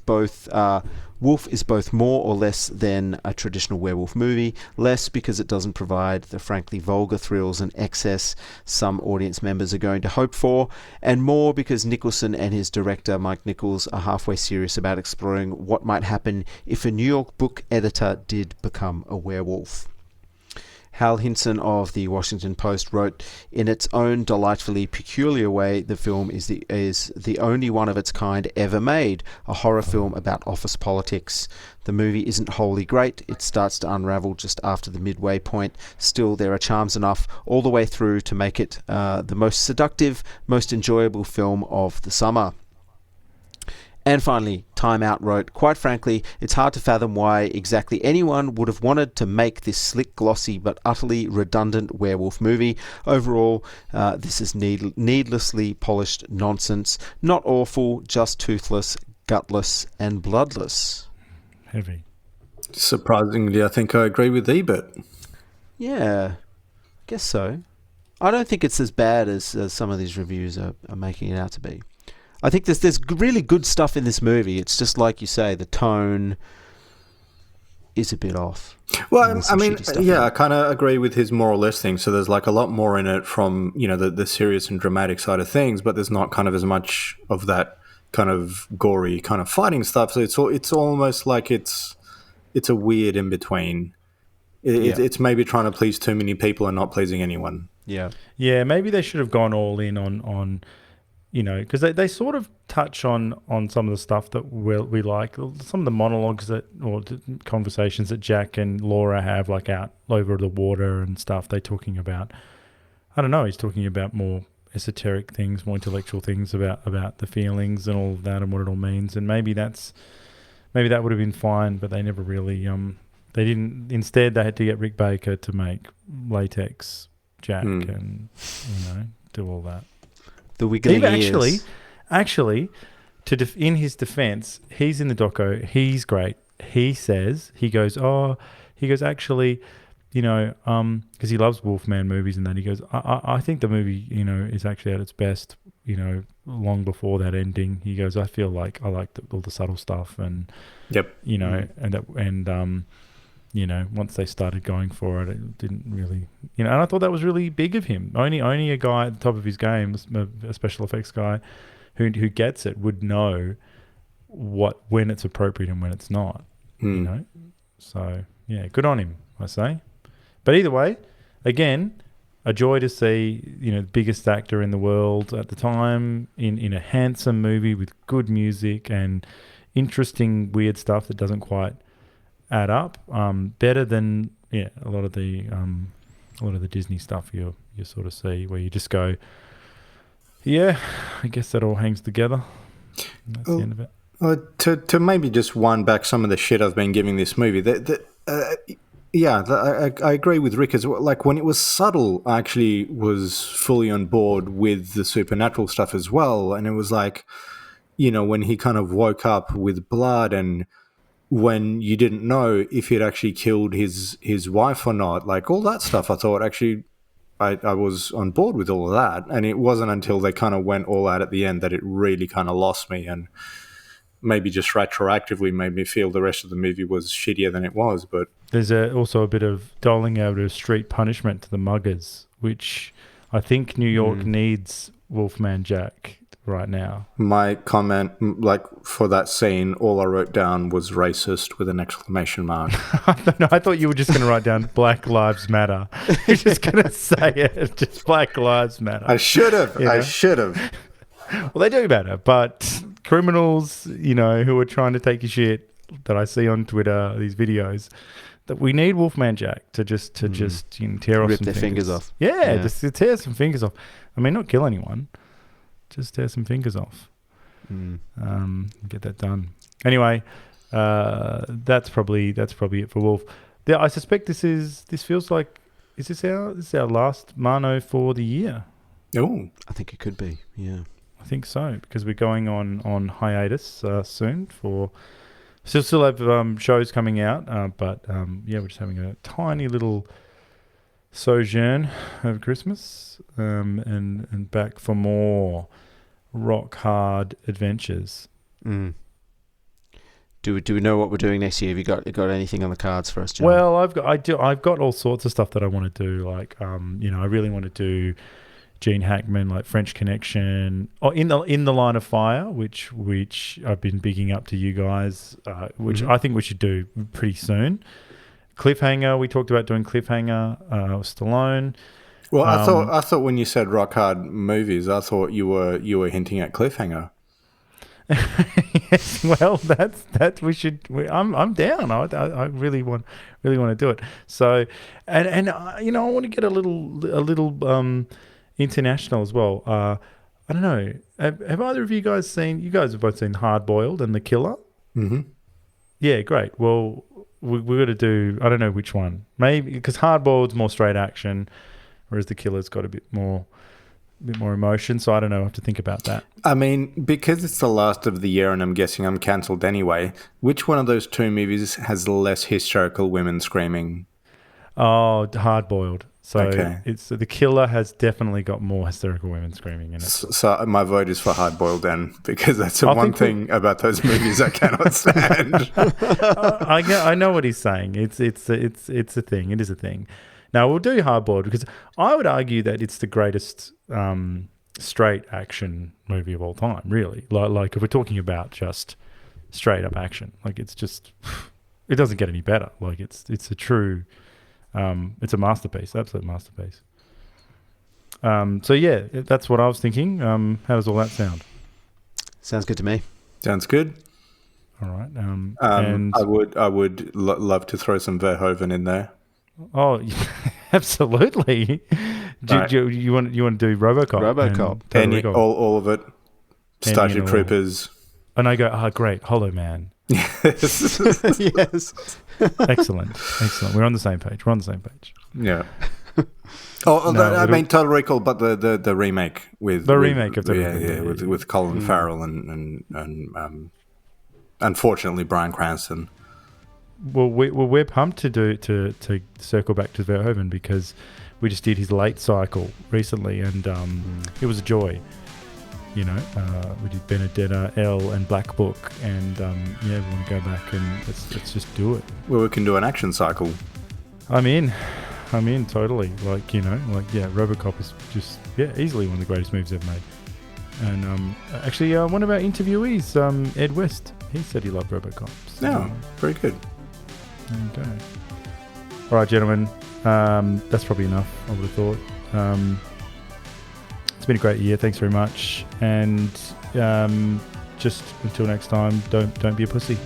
is both more or less than a traditional werewolf movie, less because it doesn't provide the frankly vulgar thrills and excess some audience members are going to hope for, and more because Nicholson and his director, Mike Nichols, are halfway serious about exploring what might happen if a New York book editor did become a werewolf. Hal Hinson of the Washington Post wrote, "In its own delightfully peculiar way, the film is the only one of its kind ever made, a horror film about office politics. The movie isn't wholly great. It starts to unravel just after the midway point. Still, there are charms enough all the way through to make it the most seductive, most enjoyable film of the summer." And finally, Time Out wrote, "Quite frankly, it's hard to fathom why exactly anyone would have wanted to make this slick, glossy, but utterly redundant werewolf movie. Overall, this is needlessly polished nonsense. Not awful, just toothless, gutless, and bloodless." Heavy. Surprisingly, I think I agree with Ebert. Yeah, I guess so. I don't think it's as bad as some of these reviews are making it out to be. I think there's really good stuff in this movie. It's just like you say, the tone is a bit off. Well, I mean, I kind of agree with his more or less thing. So there's like a lot more in it from, the serious and dramatic side of things, but there's not kind of as much of that kind of gory kind of fighting stuff. So it's almost like it's a weird in between. It's maybe trying to please too many people and not pleasing anyone. Yeah. Yeah, maybe they should have gone all in on because they sort of touch on some of the stuff that we like, some of the monologues or conversations that Jack and Laura have, like out over the water and stuff. They're talking about, I don't know, he's talking about more esoteric things, more intellectual things about the feelings and all of that and what it all means. And maybe that would have been fine, but they never really they didn't. Instead, they had to get Rick Baker to make Latex Jack and do all that. The wiggling ears. Actually, in his defense, he's in the doco. He's great. He goes, actually, because he loves Wolfman movies and that. He goes, I think the movie, is actually at its best, long before that ending. He goes, I feel like I like all the subtle stuff and, once they started going for it, it didn't really, and I thought that was really big of him. Only a guy at the top of his game, a special effects guy, who gets it, would know when it's appropriate and when it's not. So yeah, good on him, I say. But either way, again, a joy to see the biggest actor in the world at the time in a handsome movie with good music and interesting weird stuff that doesn't quite add up. Better than a lot of the Disney stuff you sort of see where you just go, yeah, I guess that all hangs together. And that's the end of it. To maybe just wind back some of the shit I've been giving this movie, I agree with Rick as well. Like when it was subtle, I actually was fully on board with the supernatural stuff as well. And it was like, when he kind of woke up with blood and when you didn't know if he'd actually killed his wife or not, like all that stuff. I thought actually I was on board with all of that, and it wasn't until they kind of went all out at the end that it really kind of lost me, and maybe just retroactively made me feel the rest of the movie was shittier than it was. But there's also a bit of doling out a street punishment to the muggers, which I think New York needs Wolfman Jack right now. My comment, like for that scene, all I wrote down was racist with an exclamation mark. I thought you were just going to write down Black Lives Matter. You're just going to say it, just Black Lives Matter. I should have. You know? I should have. Well, they do matter, but criminals, you know, who are trying to take your shit that I see on Twitter, these videos, that we need Wolfman Jack to just you know, tear off Rip some their fingers off. Yeah, just to tear some fingers off. I mean, not kill anyone, just tear some fingers off. Get that done. Anyway, that's probably it for Wolf. Yeah, I suspect this feels like is this our last Mano for the year? Oh, I think it could be. Yeah, I think so, because we're going on hiatus soon for. Still have shows coming out, but yeah, we're just having a tiny little sojourn over Christmas, and back for more rock hard adventures. Do we know what we're doing next year? Have you got anything on the cards for us, John? Well, I've got all sorts of stuff that I want to do. Like, you know, I really want to do Gene Hackman, like French Connection, or in the Line of Fire, which I've been bigging up to you guys, which I think we should do pretty soon. Cliffhanger, we talked about doing Cliffhanger, Stallone. Well, I thought when you said rock hard movies, I thought you were hinting at Cliffhanger. Yes, well, that's we should. I'm down. I really want to do it. So, and you know, I want to get a little international as well. I don't know. Have either of you guys seen? You guys have both seen Hard Boiled and The Killer. Mm-hmm. Yeah, great. Well, we're got to do. I don't know which one. Maybe because Hard Boiled's more straight action, whereas The Killer's got a bit more emotion. So I don't know. I have to think about that. I mean, because it's the last of the year, and I'm guessing I'm cancelled anyway. Which one of those two movies has less hysterical women screaming? Oh, Hard Boiled. So okay. It's The Killer has definitely got more hysterical women screaming in it. So my vote is for Hard Boiled then, because that's the one thing about those movies I cannot stand. I know what he's saying. It's a thing. It is a thing. Now we'll do Hard Boiled because I would argue that it's the greatest straight action movie of all time. Really, like if we're talking about just straight up action, like it's just it doesn't get any better. Like it's a true. It's a masterpiece, absolute masterpiece. So yeah, that's what I was thinking. How does all that sound? Sounds good to me. Sounds good. All right. And I would love to throw some Verhoeven in there. Oh, absolutely. You want to do RoboCop? All of it. Starship Troopers. And I go, great, Hollow Man. Yes. Yes. Excellent. We're on the same page. Yeah. I mean Total Recall, but the remake with the remake of Total Recall. with Colin Farrell and unfortunately Bryan Cranston. Well, we're pumped to circle back to Verhoeven because we just did his late cycle recently, and it was a joy. You know, we did Benedetta, Elle, and Black Book, and we want to go back and let's just do it. Well, we can do an action cycle. I'm in totally. Like, you know, RoboCop is just easily one of the greatest movies ever made. And actually, one of our interviewees, Ed West, he said he loved RoboCop. So, no, very good. Okay. All right, gentlemen, that's probably enough. I would have thought. It's been a great year. Thanks very much. And just until next time, don't be a pussy.